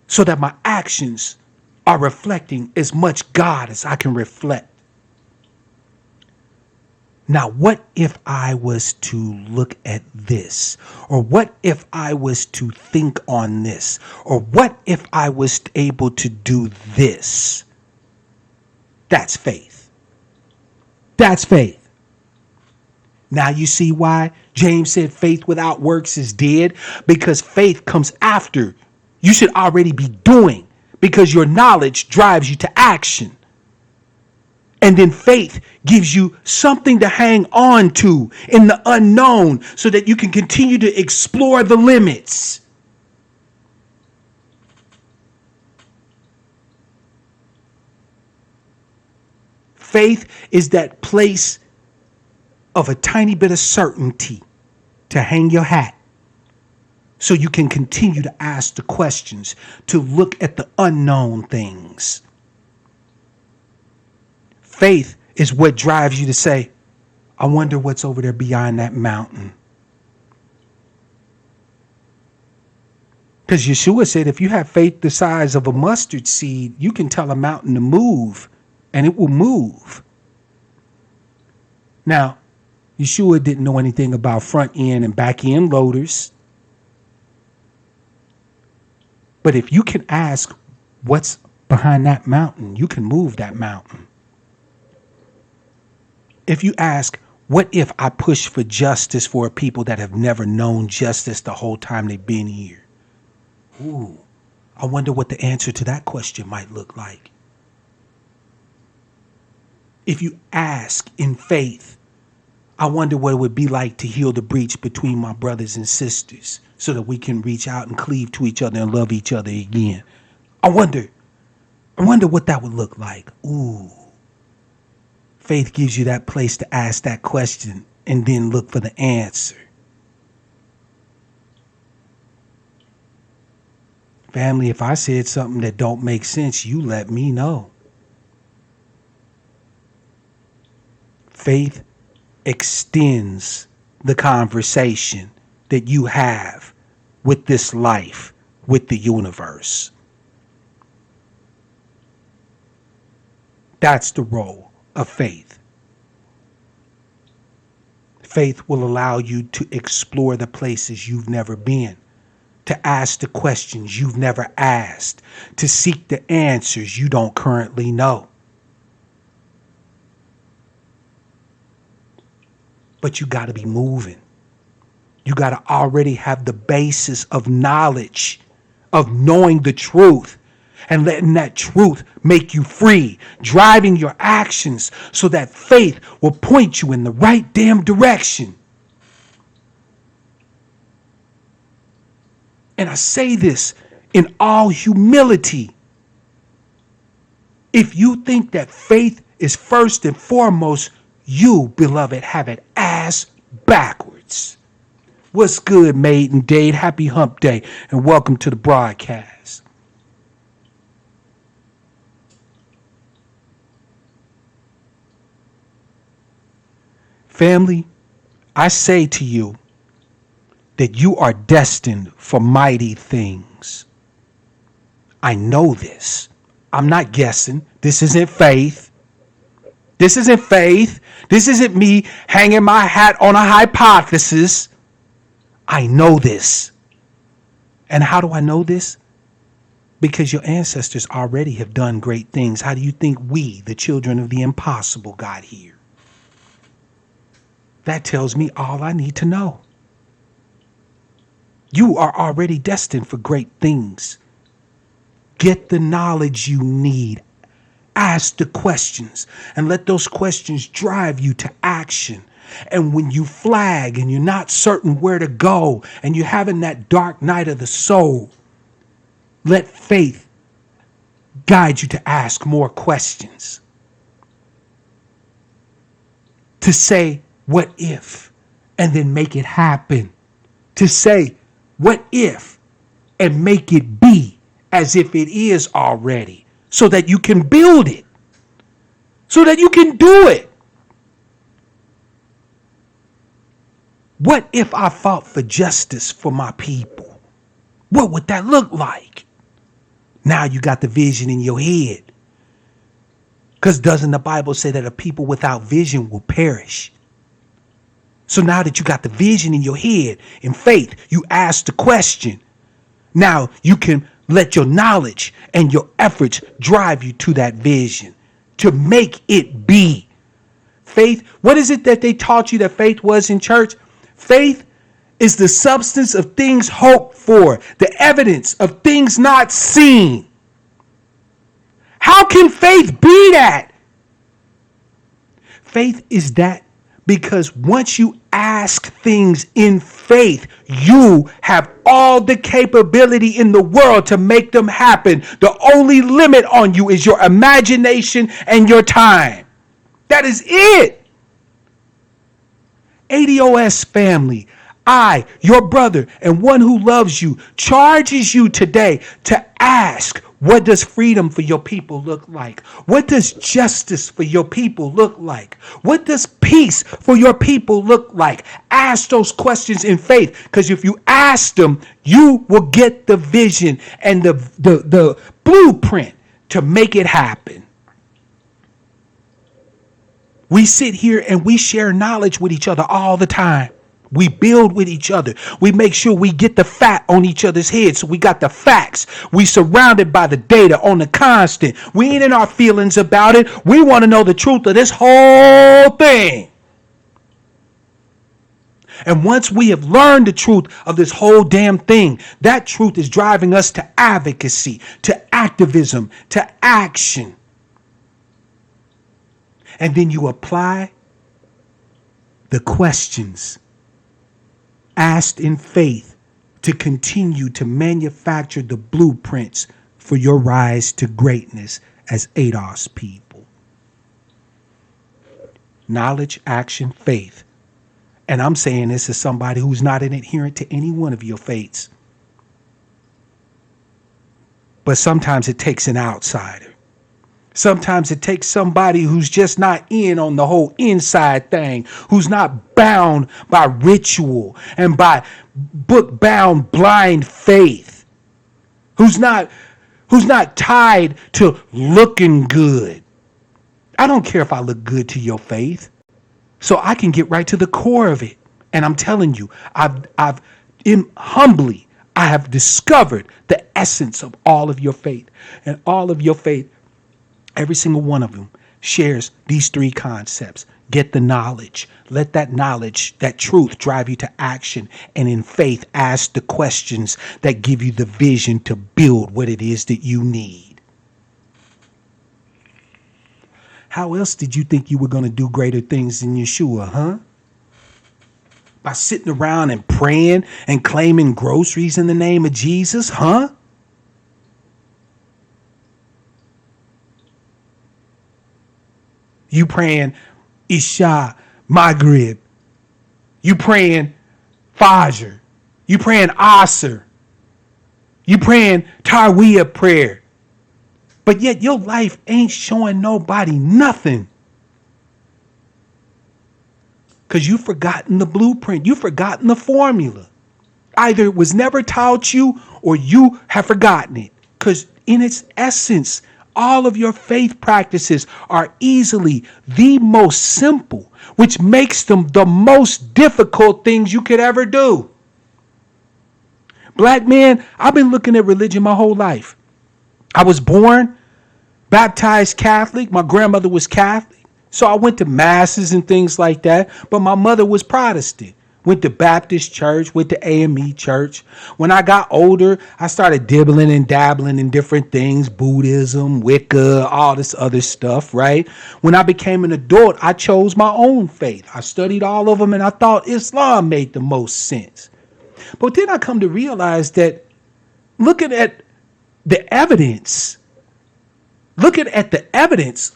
so that my actions are reflecting as much God as I can reflect. Now, what if I was to look at this? Or what if I was to think on this? Or what if I was able to do this? That's faith. That's faith. Now you see why James said faith without works is dead? Because faith comes after. You should already be doing, because your knowledge drives you to action. And then faith gives you something to hang on to in the unknown so that you can continue to explore the limits. Faith is that place of a tiny bit of certainty to hang your hat so you can continue to ask the questions, to look at the unknown things. Faith is what drives you to say, I wonder what's over there beyond that mountain. Because Yeshua said if you have faith the size of a mustard seed, you can tell a mountain to move and it will move. Now, Yeshua didn't know anything about front end and back end loaders. But if you can ask what's behind that mountain, you can move that mountain. If you ask, what if I push for justice for people that have never known justice the whole time they've been here? Ooh, I wonder what the answer to that question might look like. If you ask in faith, I wonder what it would be like to heal the breach between my brothers and sisters so that we can reach out and cleave to each other and love each other again. I wonder what that would look like. Ooh. Faith gives you that place to ask that question and then look for the answer. Family, if I said something that don't make sense, you let me know. Faith extends the conversation that you have with this life, with the universe. That's the role of faith. Faith will allow you to explore the places you've never been, to ask the questions you've never asked, to seek the answers you don't currently know. But you got to be moving. You got to already have the basis of knowledge, of knowing the truth and letting that truth make you free, driving your actions so that faith will point you in the right damn direction. And I say this in all humility. If you think that faith is first and foremost, you, beloved, have it ass backwards. What's good, maiden Dade? Happy Hump Day, and welcome to the broadcast. Family, I say to you that you are destined for mighty things. I know this. I'm not guessing. This isn't faith. This isn't faith. This isn't me hanging my hat on a hypothesis. I know this. And how do I know this? Because your ancestors already have done great things. How do you think we, the children of the impossible, got here? That tells me all I need to know. You are already destined for great things. Get the knowledge you need. Ask the questions and let those questions drive you to action. And when you flag and you're not certain where to go and you're having that dark night of the soul, let faith guide you to ask more questions. To say, what if? And then make it happen. To say, what if? And make it be as if it is already. So that you can build it. So that you can do it. What if I fought for justice for my people? What would that look like? Now you got the vision in your head. Because doesn't the Bible say that a people without vision will perish? So now that you got the vision in your head, in faith, you ask the question. Now you can let your knowledge and your efforts drive you to that vision, to make it be. Faith, what is it that they taught you that faith was in church? Faith is the substance of things hoped for, the evidence of things not seen. How can faith be that? Faith is that because once you ask things in faith, you have all the capability in the world to make them happen. The only limit on you is your imagination and your time. That is it. ADOS family, I, your brother, and one who loves you, charges you today to ask, what does freedom for your people look like? What does justice for your people look like? What does peace for your people look like? Ask those questions in faith, because if you ask them, you will get the vision and the blueprint to make it happen. We sit here and we share knowledge with each other all the time. We build with each other. We make sure we get the fat on each other's heads. So we got the facts. We surrounded by the data on the constant. We ain't in our feelings about it. We want to know the truth of this whole thing. And once we have learned the truth of this whole damn thing, that truth is driving us to advocacy, to activism, to action. And then you apply the questions asked in faith to continue to manufacture the blueprints for your rise to greatness as ADOS people. Knowledge, action, faith. And I'm saying this as somebody who's not an adherent to any one of your faiths. But sometimes it takes an outsider. Sometimes it takes somebody who's just not in on the whole inside thing, who's not bound by ritual and by book bound blind faith, who's not tied to looking good. I don't care if I look good to your faith. So I can get right to the core of it. And I'm telling you, humbly, I have discovered the essence of all of your faith. And all of your faith, every single one of them, shares these three concepts. Get the knowledge. Let that knowledge, that truth, drive you to action. And in faith, ask the questions that give you the vision to build what it is that you need. How else did you think you were going to do greater things than Yeshua, huh? By sitting around and praying and claiming groceries in the name of Jesus, huh? You praying Isha, Maghrib. You praying Fajr. You praying Asr. You praying Tarwiyah prayer. But yet your life ain't showing nobody nothing. Because you've forgotten the blueprint. You've forgotten the formula. Either it was never taught you or you have forgotten it. Because in its essence, all of your faith practices are easily the most simple, which makes them the most difficult things you could ever do. Black man, I've been looking at religion my whole life. I was born baptized Catholic. My grandmother was Catholic. So I went to masses and things like that. But my mother was Protestant. Went to Baptist church, went to AME church. When I got older, I started dibbling and dabbling in different things, Buddhism, Wicca, all this other stuff, right? When I became an adult, I chose my own faith. I studied all of them and I thought Islam made the most sense. But then I come to realize that looking at the evidence,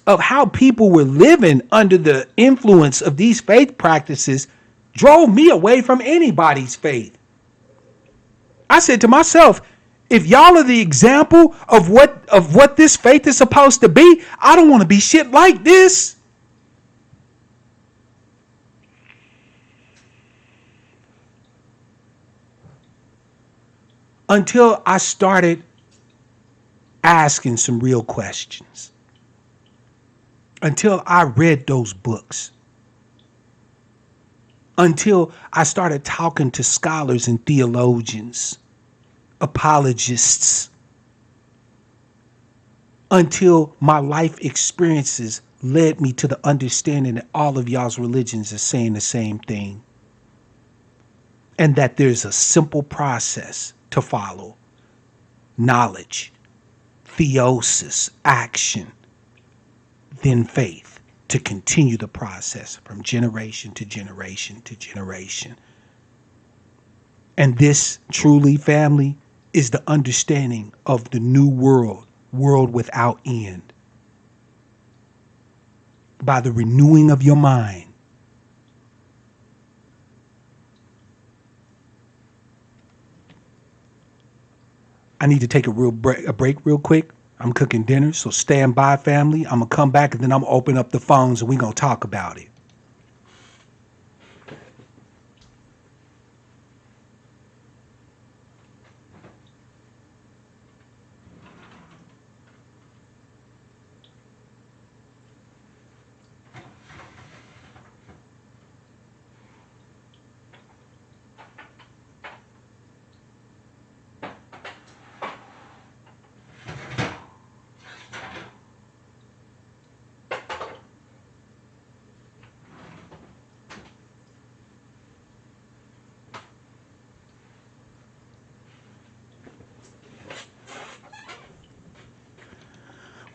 of how people were living under the influence of these faith practices drove me away from anybody's faith. I said to myself, if y'all are the example of what this faith is supposed to be, I don't want to be shit like this. Until I started asking some real questions. Until I read those books. Until I started talking to scholars and theologians, apologists. Until my life experiences led me to the understanding that all of y'all's religions are saying the same thing. And that there's a simple process to follow. Knowledge. Theosis, action, then faith, to continue the process from generation to generation to generation. And this truly, family, is the understanding of the new world without end. By the renewing of your mind. I need to take a break real quick. I'm cooking dinner, so stand by, family. I'm going to come back and then I'm going to open up the phones and we're going to talk about it.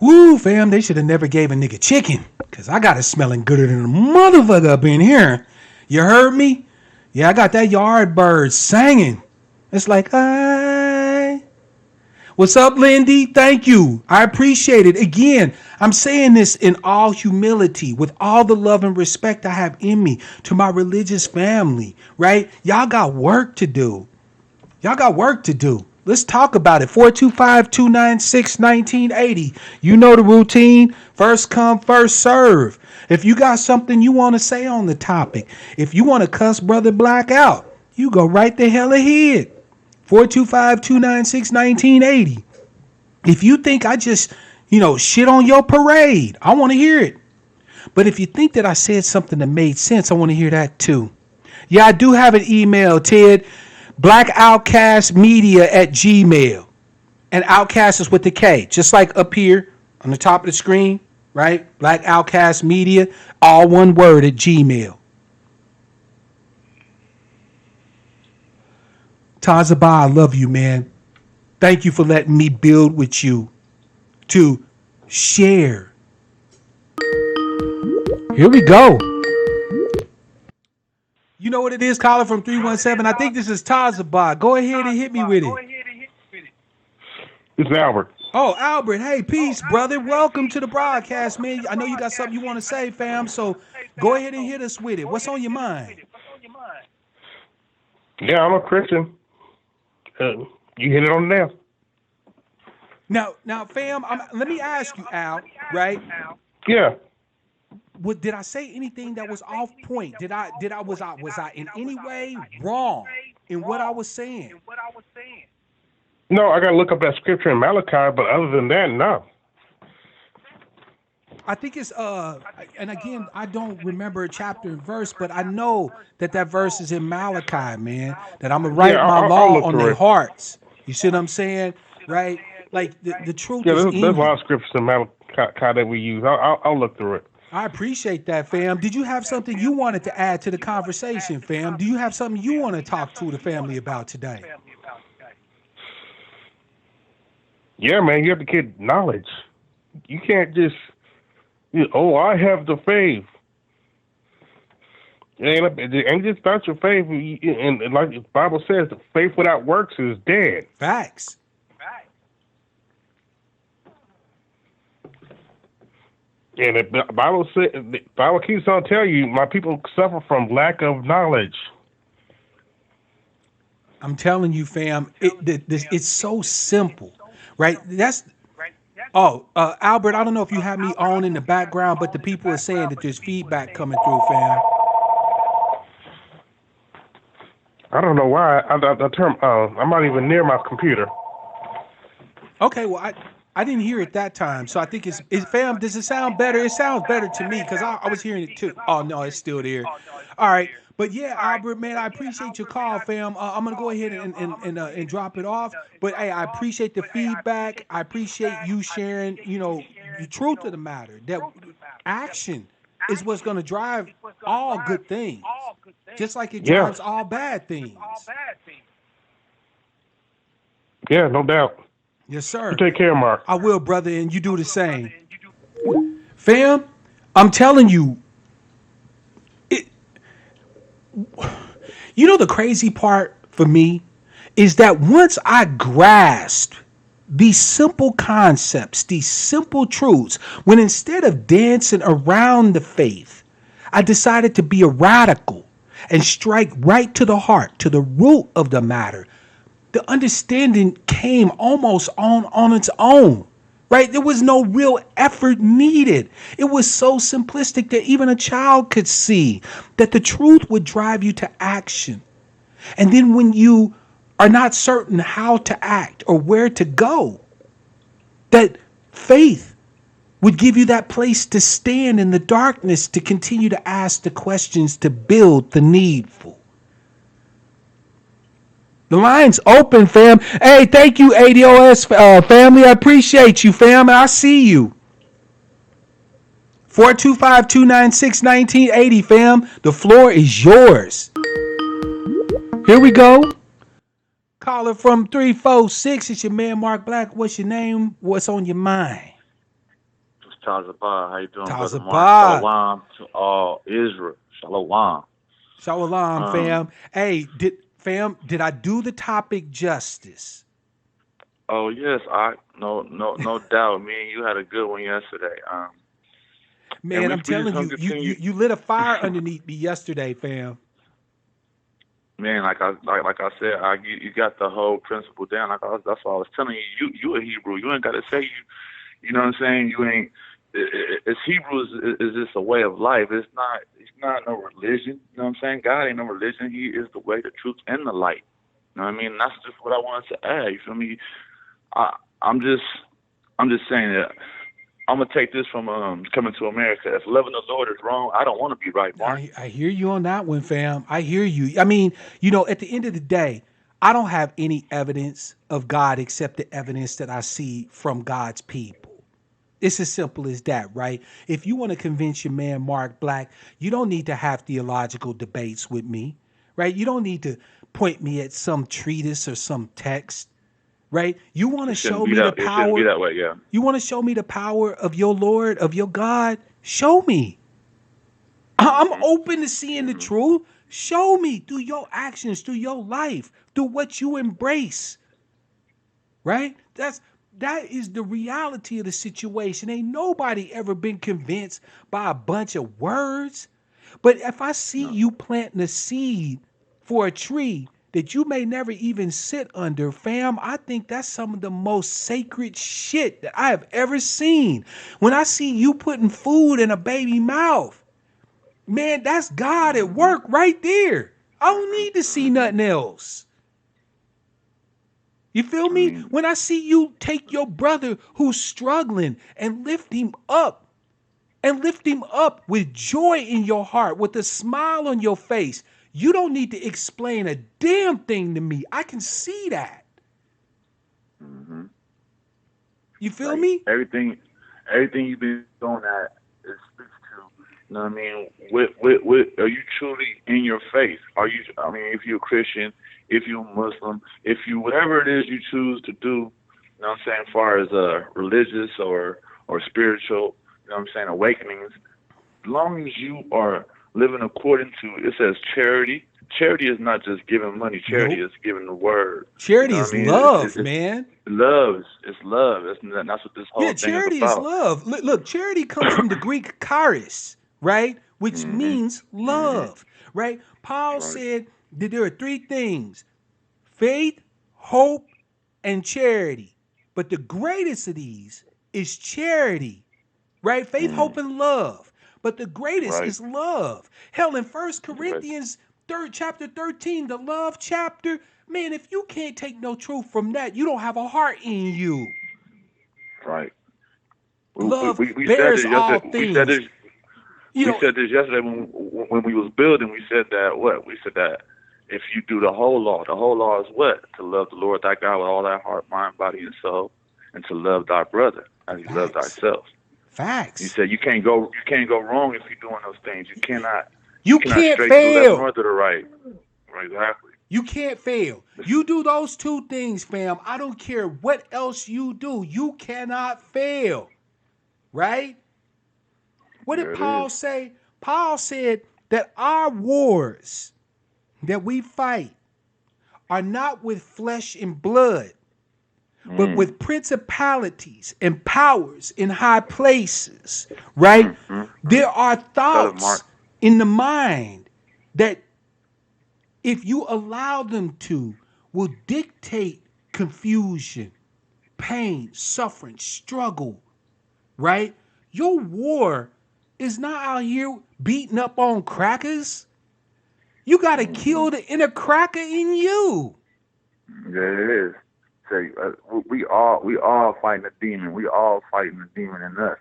Woo, fam, they should have never gave a nigga chicken. Because I got it smelling gooder than a motherfucker up in here. You heard me? Yeah, I got that yard bird singing. It's like, hi. What's up, Lindy? Thank you. I appreciate it. Again, I'm saying this in all humility, with all the love and respect I have in me to my religious family, right? Y'all got work to do. Let's talk about it. 425-296-1980. You know the routine. First come, first serve. If you got something you want to say on the topic, if you want to cuss Brother Black out, you go right the hell ahead. 425-296-1980. If you think I just, shit on your parade, I want to hear it. But if you think that I said something that made sense, I want to hear that too. Yeah, I do have an email, Ted. blackoutcastmedia@gmail. And Outcast is with the K, just like up here on the top of the screen, right? Black Outcast Media, all one word at Gmail. Tazaba, I love you, man. Thank you for letting me build with you to share. Here we go. You know what it is, caller from 317. I think this is Tazaba. Go ahead and hit me with it. It's Albert. Oh, Albert. Hey, peace, brother. Welcome to the broadcast, man. I know you got something you want to say, fam. So go ahead and hit us with it. What's on your mind? Yeah, I'm a Christian. You hit it on the nail. Now, fam. Let me ask you, Al. Right? Yeah. Did I say anything that was off point? Was I in any way wrong in what I was saying? No, I got to look up that scripture in Malachi, but other than that, no. I think it's and again, I don't remember a chapter and verse, but I know that verse is in Malachi, man. That I'm gonna write my law on their hearts. You see what I'm saying, right? Like the truth is in you. There's a lot of scriptures in Malachi that we use. I'll look through it. I appreciate that, fam. Did you have something you wanted to add to the conversation, fam? Do you have something you want to talk to the family about today? Yeah, man, you have to get knowledge. You can't just, I have the faith. And just not your faith. And like the Bible says, the faith without works is dead. Facts. And the Bible keeps on telling you, my people suffer from lack of knowledge. I'm telling you, fam, it's so simple, right? Albert, I don't know if you have me on in the background, but the people are saying that there's feedback coming through, fam. I don't know why. I'm not even near my computer. Okay, well, I didn't hear it that time, so I think it's fam. Does it sound better? It sounds better to me because I was hearing it too. Oh no, it's still there. All right, but yeah, Albert, man, I appreciate your call, fam. I'm gonna go ahead and drop it off. But hey, I appreciate the feedback. I appreciate you sharing, the truth of the matter. That action is what's gonna drive all good things, just like it drives all bad things. Yeah, no doubt. Yes, sir. You take care, Mark. I will, brother, and you do the same. Fam, I'm telling you, the crazy part for me is that once I grasped these simple concepts, these simple truths, when instead of dancing around the faith, I decided to be a radical and strike right to the heart, to the root of the matter. The understanding came almost on its own, right? There was no real effort needed. It was so simplistic that even a child could see that the truth would drive you to action. And then when you are not certain how to act or where to go, that faith would give you that place to stand in the darkness to continue to ask the questions to build the needful. The line's open, fam. Hey, thank you, ADOS family. I appreciate you, fam. I see you. 425-296-1980, fam. The floor is yours. Here we go. Caller from 346. It's your man, Mark Black. What's your name? What's on your mind? It's Tazaba. How you doing, Tazaba. Brother Mark? Shalom to all Israel. Shalom. Shalom, fam. Hey, did I do the topic justice? Oh yes, no doubt. Me and you had a good one yesterday. Man, I'm telling you, you lit a fire underneath me yesterday, fam. man, like I said, you got the whole principle down. That's why I was telling you. You a Hebrew. You ain't got to say you. You know what I'm saying? You ain't. It's Hebrew is just a way of life. It's not. It's not no religion. You know what I'm saying? God ain't no religion. He is the way, the truth, and the light. You know what I mean? That's just what I wanted to add. You feel me? I I'm just I'm just saying that I'm gonna take this from coming to America. If loving the Lord is wrong, I don't want to be right, Mark. I hear you on that one, fam. I hear you. I mean, at the end of the day, I don't have any evidence of God except the evidence that I see from God's people. It's as simple as that, right? If you want to convince your man Mark Black, you don't need to have theological debates with me, right? You don't need to point me at some treatise or some text, right? You want to It shouldn't show be me the that. It shouldn't be power. that way. Yeah. You want to show me the power of your Lord, of your God? Show me. I'm Mhm. open to seeing the Mhm. truth. Show me through your actions, through your life, through what you embrace, right? That is the reality of the situation. Ain't nobody ever been convinced by a bunch of words. But if I see No. you planting a seed for a tree that you may never even sit under, fam, I think that's some of the most sacred shit that I have ever seen. When I see you putting food in a baby mouth, man, that's God at Mhm. work right there. I don't Mhm. need to see Mhm. nothing else. You feel I me? mean, When I see you take your brother who's struggling and lift him up with joy in your heart, with a smile on your face, you don't need to explain a damn thing to me. I can see that. mhm. You feel Like me? everything you've been doing that it speaks to. You know what I mean? Are you truly in your faith? Are you? I mean, if you're a Christian, if you're a Muslim, if you whatever it is you choose to do, you know what I'm saying, as far as religious or spiritual, you know what I'm saying, awakenings. As long as you are living according to, it says charity. Charity is not just giving money. Charity Nope. is giving the word. You Charity know what is I mean? love, man. It's love. That's what this Yeah, whole thing is charity is about. love. Look, charity comes from the Greek charis, right? Which Mhm. means Mhm. love, right? Paul Right. said that there are three things: faith, hope, and charity. But the greatest of these is charity, right? Faith, hope, Mm. and love. But the greatest Right. is love. Hell, in First Right. Corinthians chapter 13, the love chapter, man, if you can't take no truth from that, you don't have a heart in you. Right. Love We said bears this all yesterday. things. You We know, said this yesterday when we was building. We said that what? We said that if you do the whole law is what? To love the Lord thy God with all thy heart, mind, body, and soul, and to love thy brother as you love facts. thyself. You Facts. said you can't go wrong if you're doing those things. You You cannot can't stray to the left fail. nor to the right. Right, exactly. You can't fail. You do those two things, fam. I don't care what else you do. You cannot fail, right? What did There it Paul is. say? Paul said that our wars that we fight are not with flesh and blood, but Mm. with principalities and powers in high places, right? Mm. Mm. There Mm. are Tell it, thoughts Mark. in the mind that, if you allow them to, will dictate confusion, pain, suffering, struggle, right? Your war is not out here beating up on crackers. You got to Mm-hmm. kill the inner cracker in you. Yeah, it is. Say, we all fighting a demon. We all fighting a demon in us.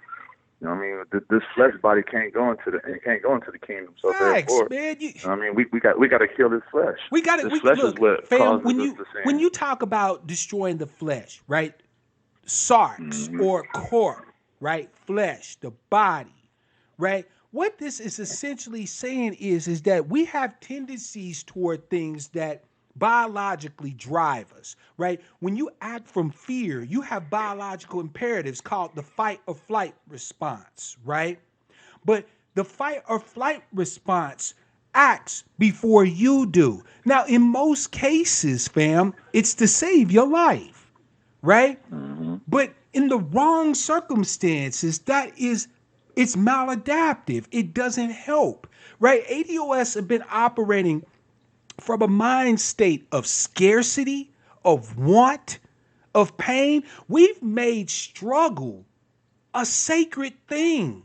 You know what I mean? This flesh body can't go into the it can't go into the kingdom. So Facts, therefore, man. you know what I mean? We got to kill this flesh. We got it. This We flesh is look, what fam. causes When us you to when sin. you talk about destroying the flesh, right? Sarx Mm-hmm. or corp, right? Flesh, the body, right? What this is essentially saying is that we have tendencies toward things that biologically drive us, right? When you act from fear, you have biological imperatives called the fight or flight response, right? But the fight or flight response acts before you do. Now, in most cases, fam, it's to save your life, right? Mm-hmm. But in the wrong circumstances, it's maladaptive. It doesn't help, right? ADOS have been operating from a mind state of scarcity, of want, of pain. We've made struggle a sacred thing.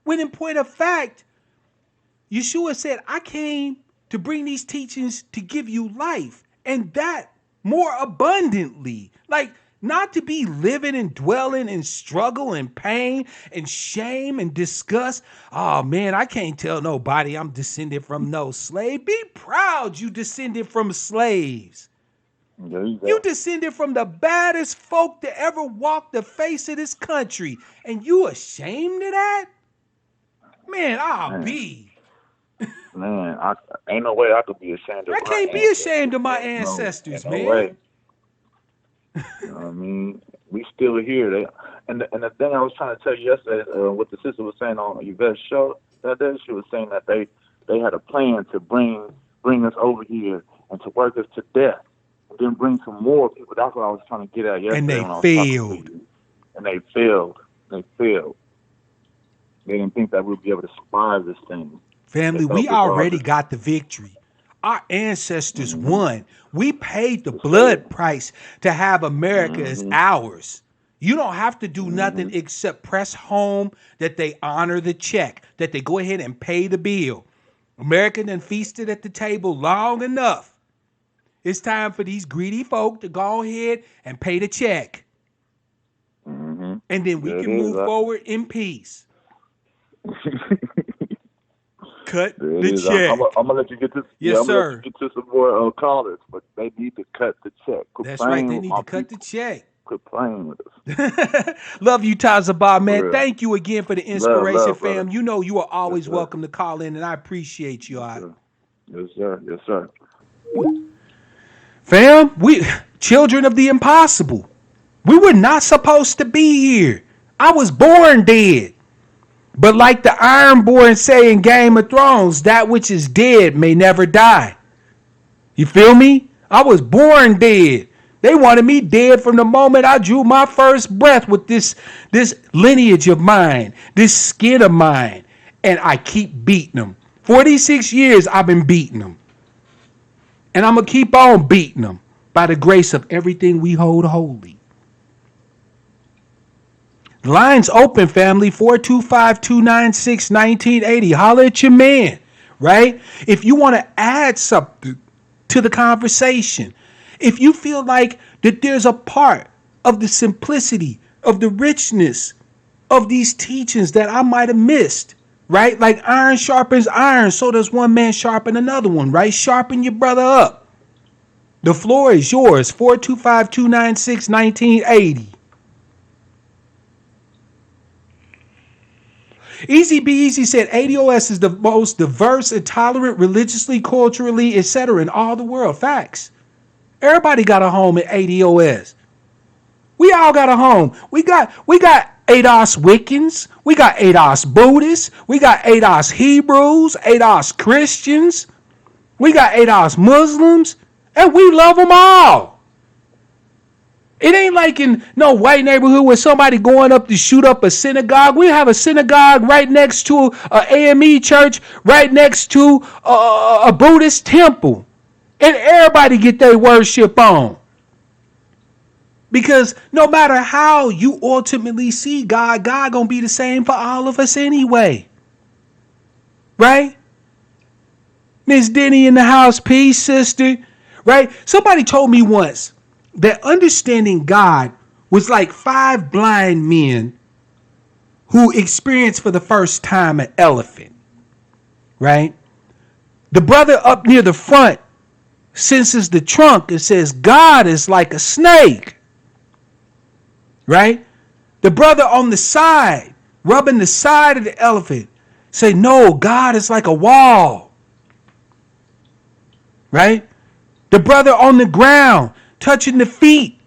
When in point of fact, Yeshua said, I came to bring these teachings to give you life, and that more abundantly. Like, not to be living and dwelling in struggle and pain and shame and disgust. Oh man, I can't tell nobody I'm descended from no slave. Be proud you descended from slaves. There you You go. descended from the baddest folk to ever walk the face of this country. And you ashamed of that? Man, I'll Man, be. man, I ain't no way I could be ashamed of I my can't be ashamed ancestors, of my bro. No, ancestors, ain't no man. way. You know what I mean? We still here. And the thing I was trying to tell you yesterday, what the sister was saying on Yvette's show that day, she was saying that they had a plan to bring us over here and to work us to death, and then bring some more people. That's what I was trying to get at And yesterday they when I was talking to failed. you. And they failed. They failed. They didn't think that we'd be able to survive this thing. They Family, thought we we were all already just got the victory. Our ancestors mm-hmm, won. We paid the yes, sir. blood price to have America as Mm-hmm, ours. You don't have to do nothing mm-hmm, except press home that they honor the check, that they go ahead and pay the bill. America done feasted at the table long enough. It's time for these greedy folk to go ahead and pay the check. mm-hmm. And then we There it can move is. forward in peace. Cut There it the is. I'm check. gonna let you get to Yes, I'm gonna let you sir. get to some more callers, but they need to cut the check. Quit That's right. playing They with need my to cut the people. check. Quit playing with us. Love you, Tazabah, man. For real. Thank you again for the inspiration, Love, brother. fam. You know you are Yes, always sir. welcome to call in, and I appreciate you. Yes, All right. sir. Yes, sir. Yes, sir. Fam, we children of the impossible. We were not supposed to be here. I was born dead. But like the Ironborn say in Game of Thrones, that which is dead may never die. You feel me? I was born dead. They wanted me dead from the moment I drew my first breath with this lineage of mine, this skin of mine, and I keep beating them. 46 years I've been beating them. And I'm going to keep on beating them by the grace of everything we hold holy. Lines open, family. 425-296-1980. Holler at your man, right? If you want to add something to the conversation, if you feel like that there's a part of the simplicity, of the richness of these teachings that I might have missed, right? Like iron sharpens iron, so does one man sharpen another one, right? Sharpen your brother up. The floor is yours. 425-296-1980. Easy Be Easy said ADOS is the most diverse and tolerant religiously, culturally, etc. in all the world. Facts. Everybody got a home at ADOS. We all got a home. We got ADOS Wiccans. We got ADOS Buddhists. We got ADOS Hebrews, ADOS Christians. We got ADOS Muslims. And we love them all. It ain't like in no white neighborhood where somebody going up to shoot up a synagogue. We have a synagogue right next to a AME church, right next to a Buddhist temple. And everybody get their worship on. Because no matter how you ultimately see God, God gonna be the same for all of us anyway. Right? Miss Denny in the house, peace, sister. Right? Somebody told me once that understanding God was like 5 blind men who experienced for the first time an elephant. Right? The brother up near the front senses the trunk and says, God is like a snake. Right? The brother on the side, rubbing the side of the elephant, say, no, God is like a wall. Right? The brother on the ground, touching the feet,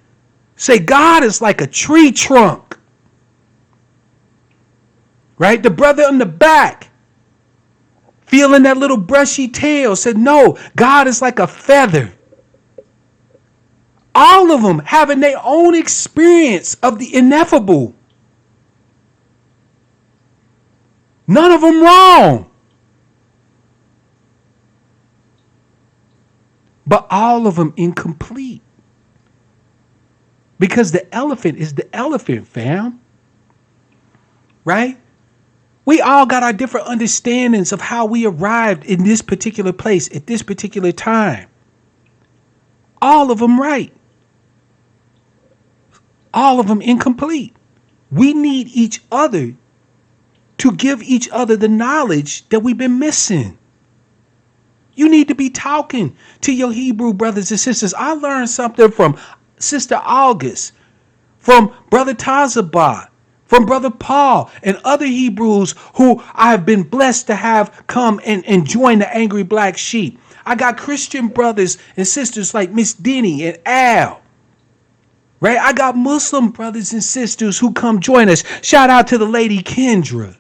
say, God is like a tree trunk. Right? The brother on the back, feeling that little brushy tail, said, no, God is like a feather. All of them having their own experience of the ineffable. None of them wrong. but all of them incomplete. Because the elephant is the elephant, fam. Right? We all got our different understandings of how we arrived in this particular place at this particular time. All of them right. All of them incomplete. We need each other to give each other the knowledge that we've been missing. You need to be talking to your Hebrew brothers and sisters. I learned something from Sister August, from Brother Tazabah, from Brother Paul, and other Hebrews who I have been blessed to have come and join the Angry Black Sheep. I got Christian brothers and sisters like Miss Denny and Al. Right? I got Muslim brothers and sisters who come join us. Shout out to the lady Kendra.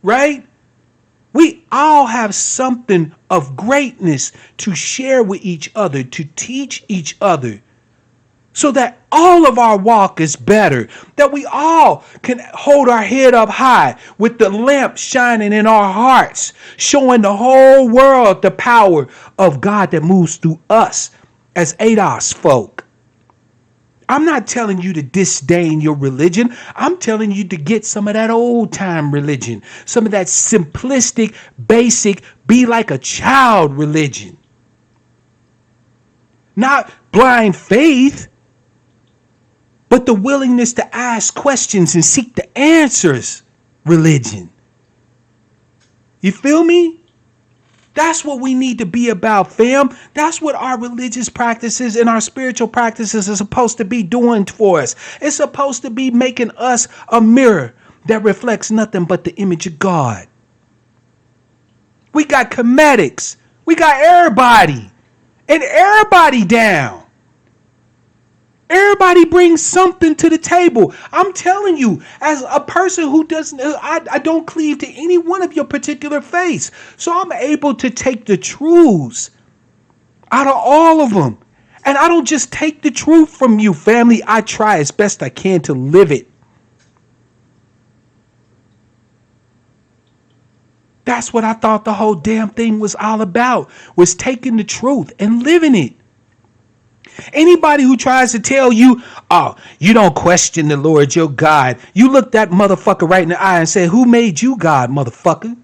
Right? We all have something of greatness to share with each other, to teach each other, so that all of our walk is better, that we all can hold our head up high with the lamp shining in our hearts, showing the whole world the power of God that moves through us as ADOS folk. I'm not telling you to disdain your religion. I'm telling you to get some of that old time religion, some of that simplistic, basic, be like a child religion. Not blind faith, but the willingness to ask questions and seek the answers religion. You feel me? That's what we need to be about, fam. That's what our religious practices and our spiritual practices are supposed to be doing for us. It's supposed to be making us a mirror that reflects nothing but the image of God. We got comedics. We got everybody. And everybody down. Everybody brings something to the table. I'm telling you, as a person who doesn't, I don't cleave to any one of your particular faiths. So I'm able to take the truths out of all of them. And I don't just take the truth from you, family. I try as best I can to live it. That's what I thought the whole damn thing was all about, was taking the truth and living it. Anybody who tries to tell you, oh, you don't question the Lord your God, you look that motherfucker right in the eye and say, who made you God, motherfucker?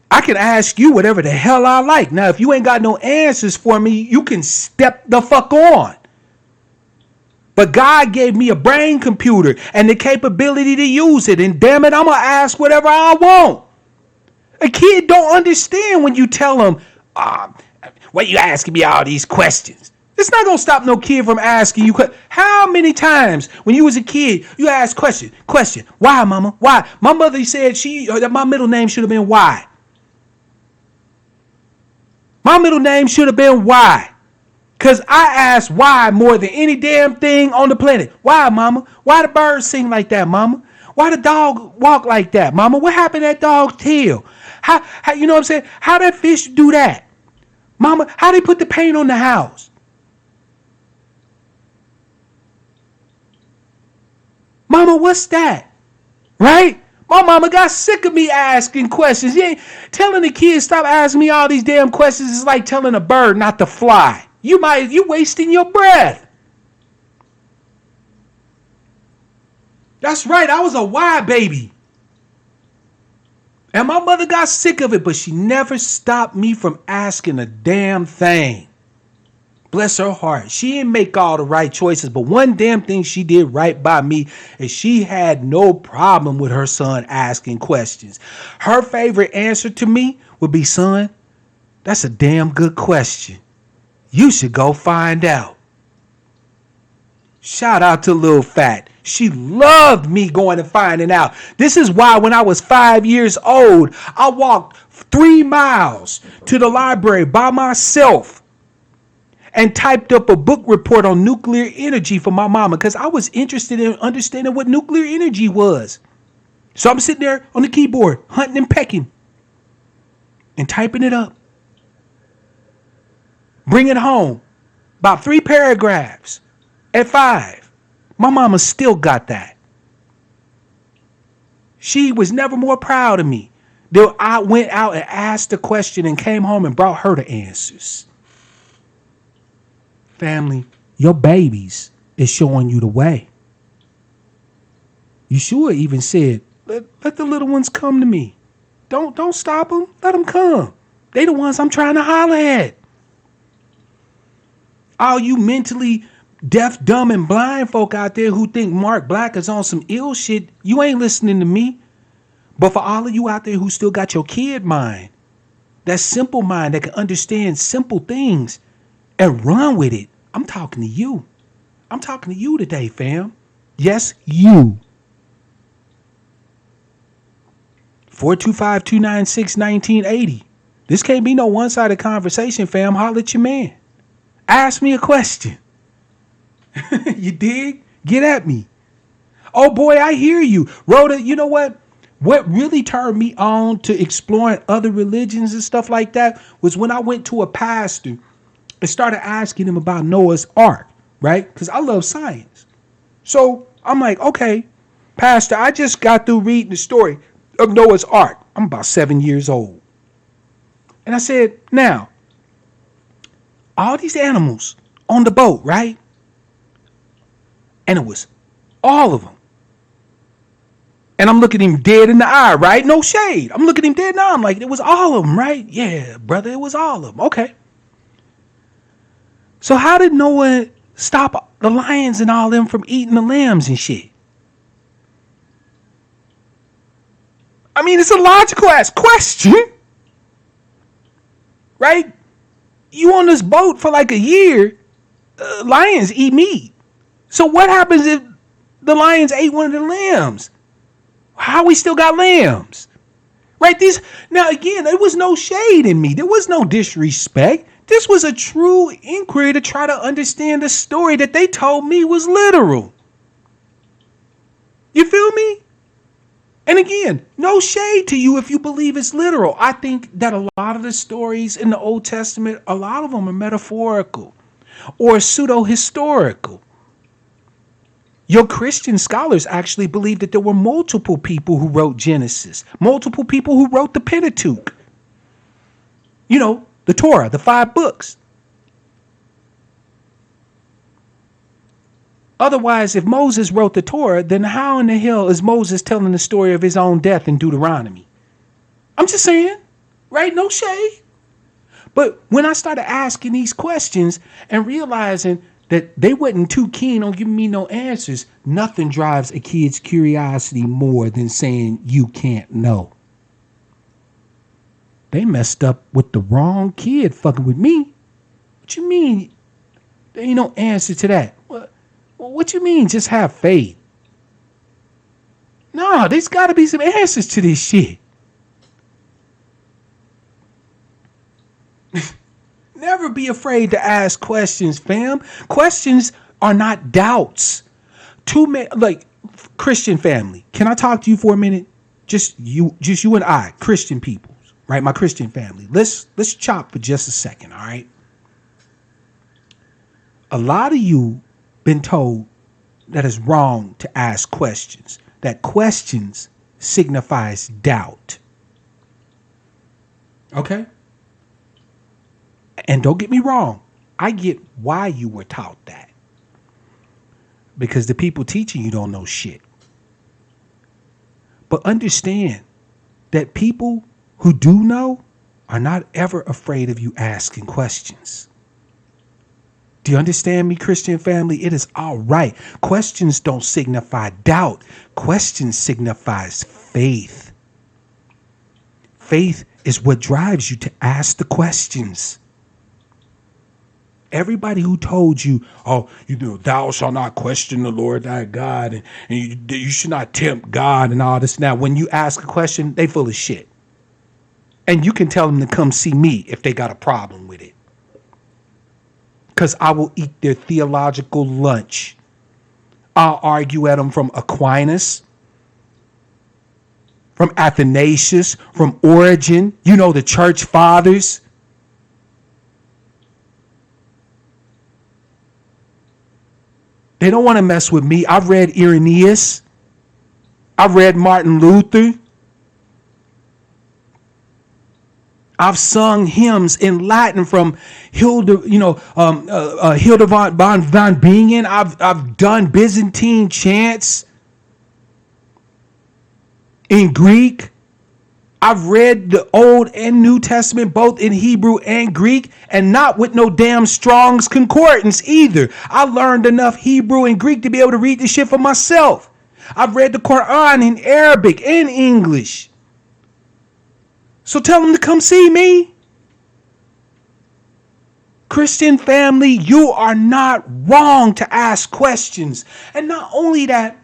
I can ask you whatever the hell I like. Now, if you ain't got no answers for me, you can step the fuck on. But God gave me a brain computer and the capability to use it. And damn it, I'm going to ask whatever I want. A kid don't understand when you tell them, why you asking me all these questions? It's not going to stop no kid from asking you. How many times when you was a kid, you asked question, why, mama? Why? My mother said that my middle name should have been why. My middle name should have been why. Because I asked why more than any damn thing on the planet. Why, mama? Why the birds sing like that, mama? Why the dog walk like that, mama? What happened to that dog's tail? How you know what I'm saying? How that fish do that? Mama, how they put the paint on the house? Mama, what's that? Right? My mama got sick of me asking questions. You ain't telling the kids stop asking me all these damn questions. It's like telling a bird not to fly. You wasting your breath. That's right. I was a why baby. And my mother got sick of it, but she never stopped me from asking a damn thing. Bless her heart. She didn't make all the right choices, but one damn thing she did right by me is she had no problem with her son asking questions. Her favorite answer to me would be, son, that's a damn good question. You should go find out. Shout out to Lil Fat. She loved me going and finding out. This is why when I was 5 years old, I walked 3 miles to the library by myself and typed up a book report on nuclear energy for my mama because I was interested in understanding what nuclear energy was. So I'm sitting there on the keyboard, hunting and pecking and typing it up. Bring it home. About 3 paragraphs at 5. My mama still got that. She was never more proud of me. I went out and asked the question and came home and brought her the answers. Family, your babies is showing you the way. Yeshua even said, let the little ones come to me. Don't stop them. Let them come. They the ones I'm trying to holler at. All you mentally deaf, dumb, and blind folk out there who think Mark Black is on some ill shit, you ain't listening to me. But for all of you out there who still got your kid mind, that simple mind that can understand simple things and run with it, I'm talking to you. I'm talking to you today, fam. Yes, you. 425-296-1980. This can't be no one-sided conversation, fam. Holler at your man. Ask me a question. You dig? Get at me. Oh boy, I hear you. Rhoda, you know what? What really turned me on to exploring other religions and stuff like that was when I went to a pastor and started asking him about Noah's Ark, right? Because I love science. So I'm like, okay, pastor, I just got through reading the story of Noah's Ark. I'm about 7 years old. And I said, now, all these animals on the boat, right? And it was all of them. And I'm looking him dead in the eye, right? No shade. I'm looking him dead in the eye. I'm like, it was all of them, right? Yeah, brother, it was all of them. Okay. So how did Noah stop the lions and all them from eating the lambs and shit? I mean, it's a logical ass question, right? You on this boat for like a year, lions eat meat. So what happens if the lions ate one of the lambs? How we still got lambs? Right? Now again, there was no shade in me. There was no disrespect. This was a true inquiry to try to understand the story that they told me was literal. You feel me? And again, no shade to you if you believe it's literal. I think that a lot of the stories in the Old Testament, a lot of them are metaphorical or pseudo-historical. Your Christian scholars actually believe that there were multiple people who wrote Genesis, multiple people who wrote the Pentateuch. You know, the Torah, the 5 books. Otherwise, if Moses wrote the Torah, then how in the hell is Moses telling the story of his own death in Deuteronomy? I'm just saying, right? No shade. But when I started asking these questions and realizing that they wasn't too keen on giving me no answers, nothing drives a kid's curiosity more than saying you can't know. They messed up with the wrong kid fucking with me. What you mean? There ain't no answer to that. What you mean just have faith? No, there's got to be some answers to this shit. Never be afraid to ask questions, fam. Questions are not doubts. Like Christian family. Can I talk to you for a minute? Just you and I, Christian people, right? My Christian family. Let's chop for just a second, all right? A lot of you been told that it's wrong to ask questions. That questions signifies doubt. Okay? And don't get me wrong, I get why you were taught that. Because the people teaching you don't know shit. But understand that people who do know are not ever afraid of you asking questions. Do you understand me, Christian family? It is all right. Questions don't signify doubt. Questions signifies faith. Faith is what drives you to ask the questions. Everybody who told you, oh, thou shalt not question the Lord thy God, and you should not tempt God and all this. Now, when you ask a question, they full of shit. And you can tell them to come see me if they got a problem with it. Because I will eat their theological lunch. I'll argue at them from Aquinas, from Athanasius, from Origen, the church fathers. They don't want to mess with me. I've read Irenaeus. I've read Martin Luther. I've sung hymns in Latin from Hilda von Bingen. I've done Byzantine chants in Greek. I've read the Old and New Testament both in Hebrew and Greek, and not with no damn Strong's Concordance either. I learned enough Hebrew and Greek to be able to read this shit for myself. I've read the Quran in Arabic and English. So tell them to come see me. Christian family, you are not wrong to ask questions. And not only that,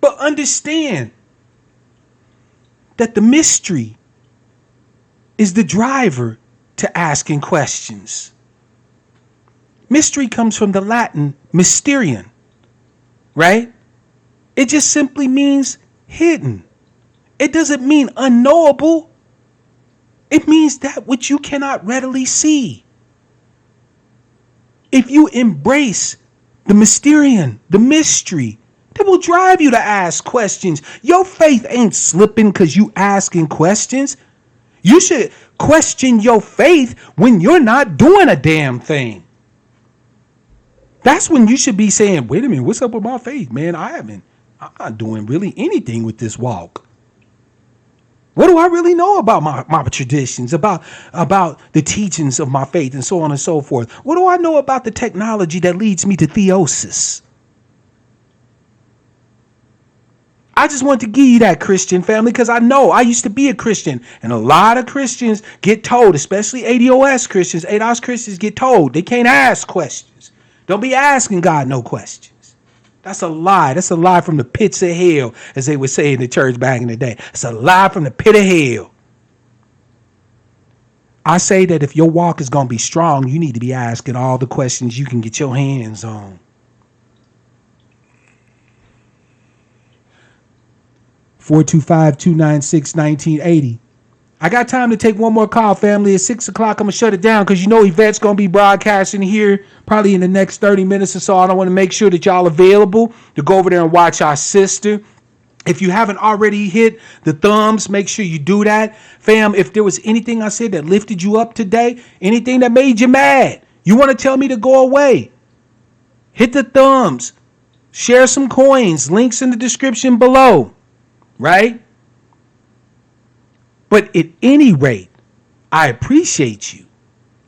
but understand that the mystery is the driver to asking questions. Mystery comes from the Latin mysterion, right? It just simply means hidden. It doesn't mean unknowable. It means that which you cannot readily see. If you embrace the mysterion, the mystery, that will drive you to ask questions. Your faith ain't slipping because you asking questions. You should question your faith when you're not doing a damn thing. That's when you should be saying, wait a minute, what's up with my faith, man? I'm not doing really anything with this walk. What do I really know about my traditions, about the teachings of my faith and so on and so forth? What do I know about the technology that leads me to theosis? I just want to give you that, Christian family, because I know I used to be a Christian, and a lot of Christians get told, especially ADOS Christians get told they can't ask questions. Don't be asking God no questions. That's a lie. That's a lie from the pits of hell, as they would say in the church back in the day. It's a lie from the pit of hell. I say that if your walk is going to be strong, you need to be asking all the questions you can get your hands on. 425-296-1980. I got time to take one more call, family. At 6 o'clock, I'm going to shut it down because you know Yvette's going to be broadcasting here probably in the next 30 minutes or so. I want to make sure that y'all available to go over there and watch our sister. If you haven't already hit the thumbs, make sure you do that. Fam, if there was anything I said that lifted you up today, anything that made you mad, you want to tell me to go away, hit the thumbs, share some coins, links in the description below. Right? But at any rate, I appreciate you.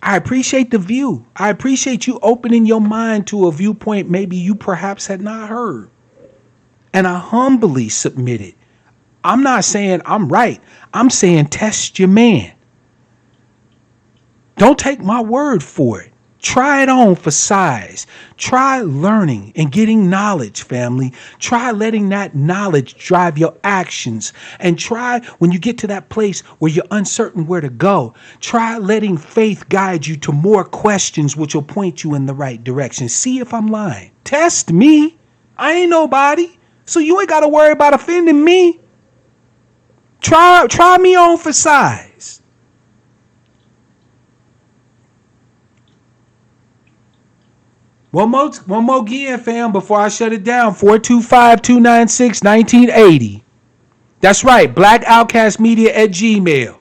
I appreciate the view. I appreciate you opening your mind to a viewpoint maybe you perhaps had not heard. And I humbly submit it. I'm not saying I'm right. I'm saying test your man. Don't take my word for it. Try it on for size. Try learning and getting knowledge, family. Try letting that knowledge drive your actions. And try, when you get to that place where you're uncertain where to go, try letting faith guide you to more questions which will point you in the right direction. See if I'm lying. Test me. I ain't nobody. So you ain't got to worry about offending me. Try me on for size. One more again, fam, before I shut it down. 425-296-1980. That's right. blackoutcastmedia@gmail.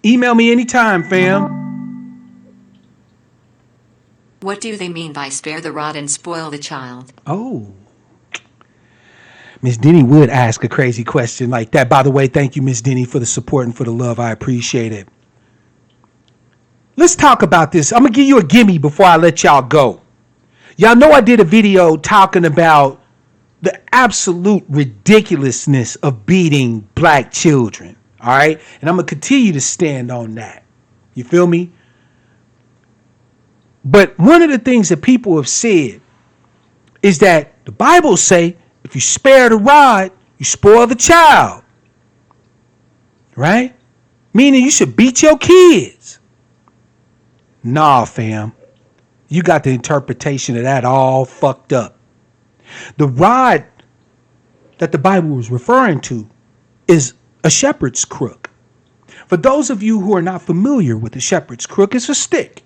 Email me anytime, fam. What do they mean by spare the rod and spoil the child? Oh. Miss Denny would ask a crazy question like that. By the way, thank you, Miss Denny, for the support and for the love. I appreciate it. Let's talk about this. I'm going to give you a gimme before I let y'all go. Y'all know I did a video talking about the absolute ridiculousness of beating black children. All right. And I'm going to continue to stand on that. You feel me? But one of the things that people have said is that the Bible say if you spare the rod, you spoil the child. Right? Meaning you should beat your kids. Nah, fam. You got the interpretation of that all fucked up. The rod that the Bible was referring to is a shepherd's crook. For those of you who are not familiar with the shepherd's crook, it's a stick,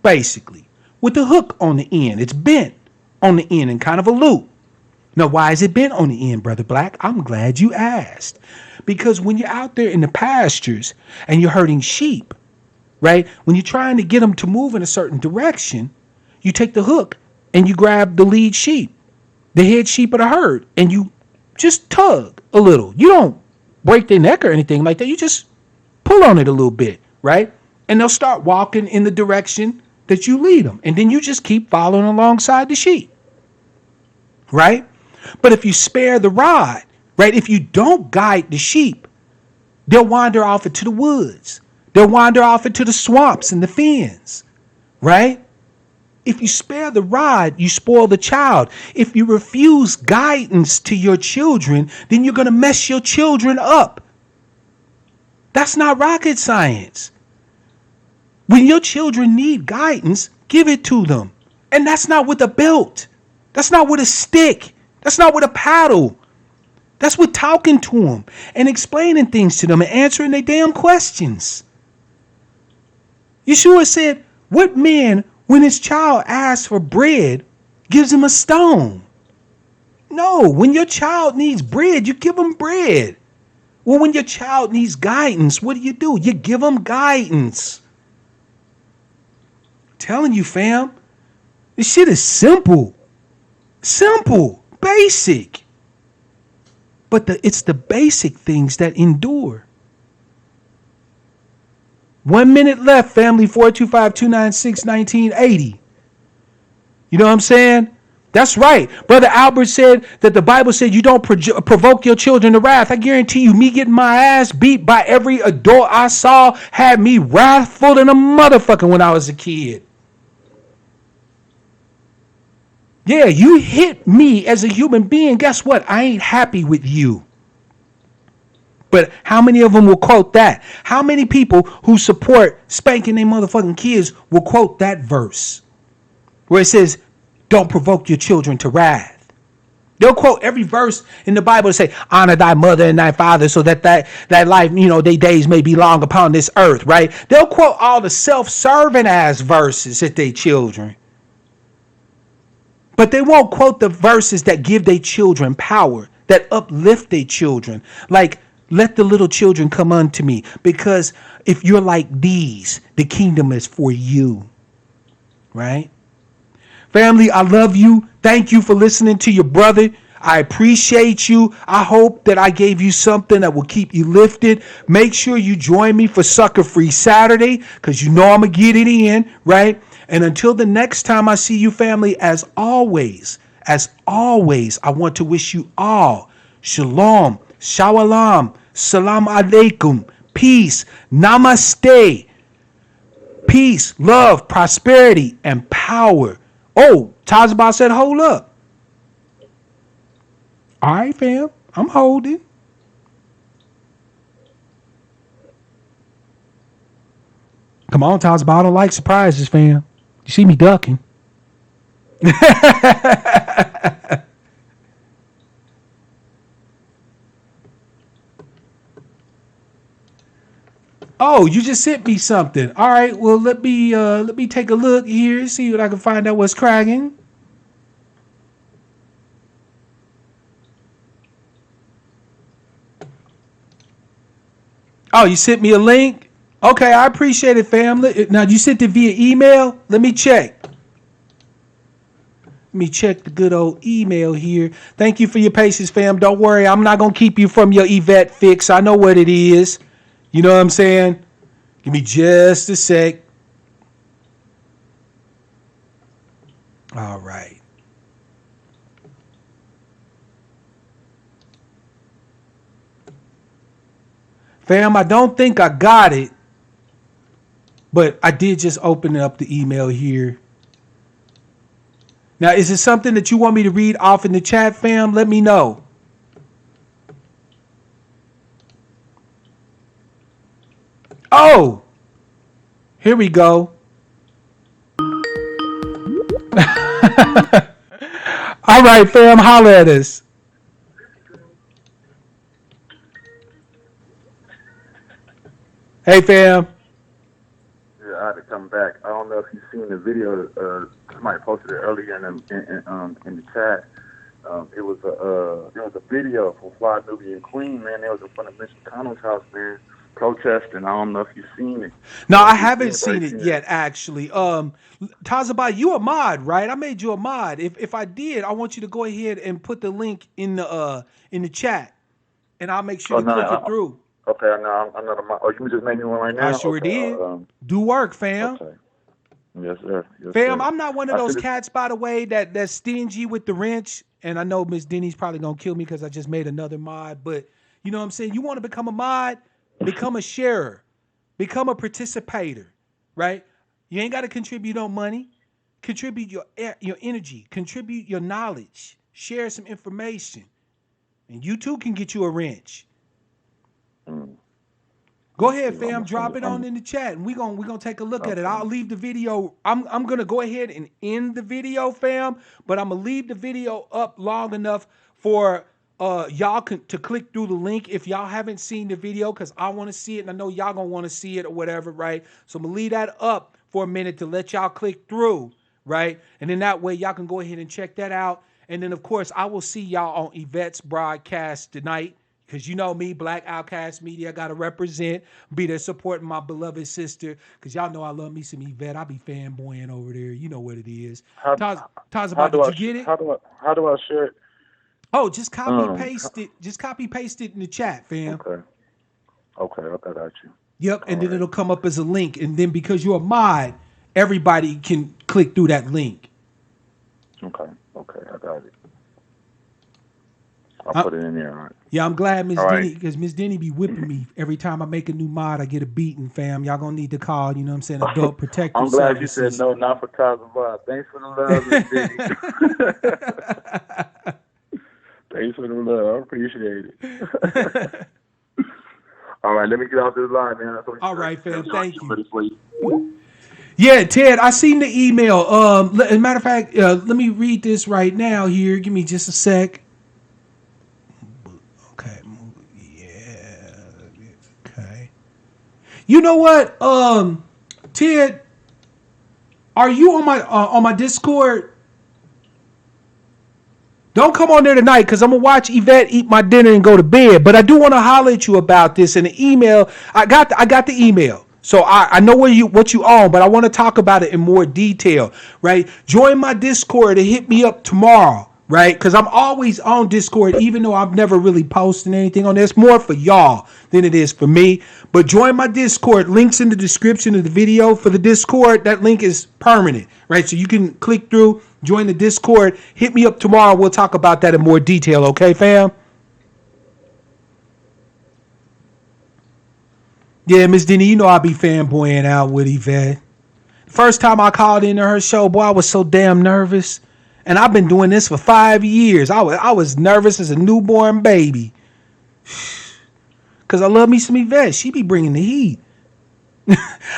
basically, with a hook on the end. It's bent on the end in kind of a loop. Now, why is it bent on the end, Brother Black? I'm glad you asked. Because when you're out there in the pastures and you're herding sheep, right? When you're trying to get them to move in a certain direction, you take the hook and you grab the lead sheep, the head sheep of the herd, and you just tug a little. You don't break their neck or anything like that. You just pull on it a little bit, right? And they'll start walking in the direction that you lead them. And then you just keep following alongside the sheep, right? But if you spare the rod, right? If you don't guide the sheep, they'll wander off into the woods. They'll wander off into the swamps and the fens, right? If you spare the rod, you spoil the child. If you refuse guidance to your children, then you're going to mess your children up. That's not rocket science. When your children need guidance, give it to them. And that's not with a belt. That's not with a stick. That's not with a paddle. That's with talking to them and explaining things to them and answering their damn questions. Yeshua said, what man, when his child asks for bread, gives him a stone? No, when your child needs bread, you give him bread. Well, when your child needs guidance, what do? You give them guidance. I'm telling you, fam, this shit is simple. Simple, basic. But it's the basic things that endure. 1 minute left, family. 425-296-1980. You know what I'm saying? That's right. Brother Albert said that the Bible said you don't provoke your children to wrath. I guarantee you, me getting my ass beat by every adult I saw had me wrathful than a motherfucker when I was a kid. Yeah, you hit me as a human being. Guess what? I ain't happy with you. But how many of them will quote that? How many people who support spanking their motherfucking kids will quote that verse where it says, don't provoke your children to wrath? They'll quote every verse in the Bible and say, honor thy mother and thy father so that life, their days may be long upon this earth, right? They'll quote all the self-serving ass verses at their children. But they won't quote the verses that give their children power, that uplift their children. Like, let the little children come unto me, because if you're like these, the kingdom is for you. Right? Family, I love you. Thank you for listening to your brother. I appreciate you. I hope that I gave you something that will keep you lifted. Make sure you join me for Sucker Free Saturday, because you know I'm going to get it in, right? And until the next time I see you, family, as always, I want to wish you all shalom, shalom, salam alaikum, peace, namaste, peace, love, prosperity, and power. Oh, Tazba said, hold up. All right, fam, I'm holding. Come on, Tazba, I don't like surprises, fam. You see me ducking. Oh, you just sent me something. All right, well let me take a look here, see what I can find out what's cracking. Oh, you sent me a link? Okay, I appreciate it, fam. Now you sent it via email? Let me check. Let me check the good old email here. Thank you for your patience, fam. Don't worry, I'm not gonna keep you from your Yvette fix. I know what it is. You know what I'm saying? Give me just a sec. All right. Fam, I don't think I got it, but I did just open up the email here. Now, is it something that you want me to read off in the chat, fam? Let me know. Oh, here we go. All right, fam, holla at us. Hey, fam. Yeah, I had to come back. I don't know if you've seen the video. Somebody posted it earlier in the chat. There was a video from Fly Nubian Queen, man. They was in front of Mitch McConnell's house, man, protesting. I don't know if you've seen it. No, I If you've haven't but seen it yet, actually. Tazabai, you a mod, right? I made you a mod. If I did, I want you to go ahead and put the link in the chat, and I'll make sure Oh to no, click it through. okay, I'm not a mod. Oh, you just made me one right I now. sure Okay, did. Do work, fam. okay. Yes, sir. Yes, Fam, sir. I'm not one of I those should. cats, by the way, that's stingy with the wrench. And I know Miss Denny's probably gonna kill me because I just made another mod. But you know what I'm saying? You want to become a mod, become a sharer, become a participator, right? You ain't got to contribute no money. Contribute your energy, contribute your knowledge, share some information, and you too can get you a wrench. Mm, Go ahead, I'm fam. gonna send Drop it I'm on in the chat, and we gonna take a look at it. okay. I'll leave the video. I'm gonna go ahead and end the video, fam. But I'm gonna leave the video up long enough for y'all to click through the link if y'all haven't seen the video, because I want to see it, and I know y'all gonna want to see it or whatever, right? So I'm gonna leave that up for a minute to let y'all click through, right? And then that way y'all can go ahead and check that out. And then of course I will see y'all on Yvette's broadcast tonight. Because you know me, Black Outcast Media, got to represent, be there supporting my beloved sister. Because y'all know I love me some Yvette. I be fanboying over there. You know what it is. How how Tazabot, do did I you get it? how do I share it? Oh, just copy Um. paste it. Just copy paste it in the chat, fam. Okay. Okay. I got you. Yep, All and then right. it'll come up as a link. And then because you're a mod, everybody can click through that link. Okay. Okay. I got it. I'll Uh, put it in there. All right. yeah, I'm glad Miss All right. Denny, because Miss Denny be whipping me every time I make a new mod. I get a beating, fam. Y'all gonna need to call. You know what I'm saying? Adult Protective I'm glad you said Services. no, not for Tazabah. Thanks for the love, Miss Diddy. Thanks for the love. I appreciate it. All right, let me get off this line, man. All right, fam. Thank you. Ready for you. Yeah, Ted, I seen the email. As a matter of fact, let me read this right now here. Give me just a sec. Okay. Yeah. Okay. You know what? Ted, are you on my Discord? Don't come on there tonight because I'm gonna watch Yvette eat my dinner and go to bed. But I do want to holler at you about this in the email. I got the email. So I know what you own, but I want to talk about it in more detail, right? Join my Discord and hit me up tomorrow, right? Because I'm always on Discord, even though I've never really posted anything on there. It's more for y'all than it is for me. But join my Discord. Links in the description of the video for the Discord. That link is permanent, right? So you can click through, join the Discord. Hit me up tomorrow. We'll talk about that in more detail, okay, fam? Yeah, Miss Denny, you know I be fanboying out with Yvette. First time I called into her show, boy, I was so damn nervous. And I've been doing this for 5 years. I was nervous as a newborn baby. Because I love me some Yvette. She be bringing the heat.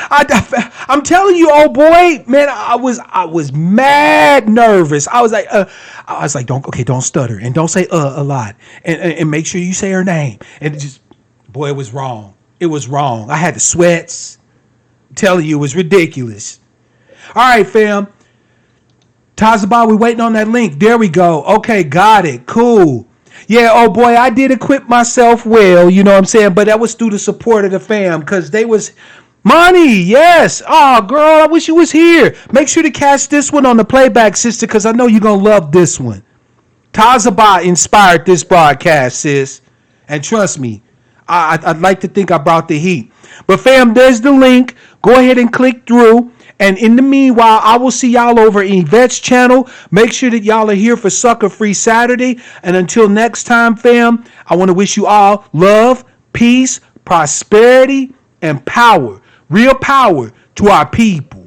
I'm telling you, old boy, man, I was mad nervous. I was like, don't stutter and don't say a lot, and make sure you say her name. And boy, it was wrong. It was wrong. I had the sweats. I'm telling you, it was ridiculous. All right, fam. Tazabah, we waiting on that link. There we go. Okay, got it. Cool. Yeah, oh boy, I did equip myself well, you know what I'm saying? But that was through the support of the fam, because they was money, yes. Oh, girl, I wish you was here. Make sure to catch this one on the playback, sister, because I know you're going to love this one. Tazabah inspired this broadcast, sis. And trust me, I'd like to think I brought the heat. But fam, there's the link. Go ahead and click through. And in the meanwhile, I will see y'all over in Yvette's channel. Make sure that y'all are here for Sucker Free Saturday. And until next time, fam, I want to wish you all love, peace, prosperity, and power. Real power to our people.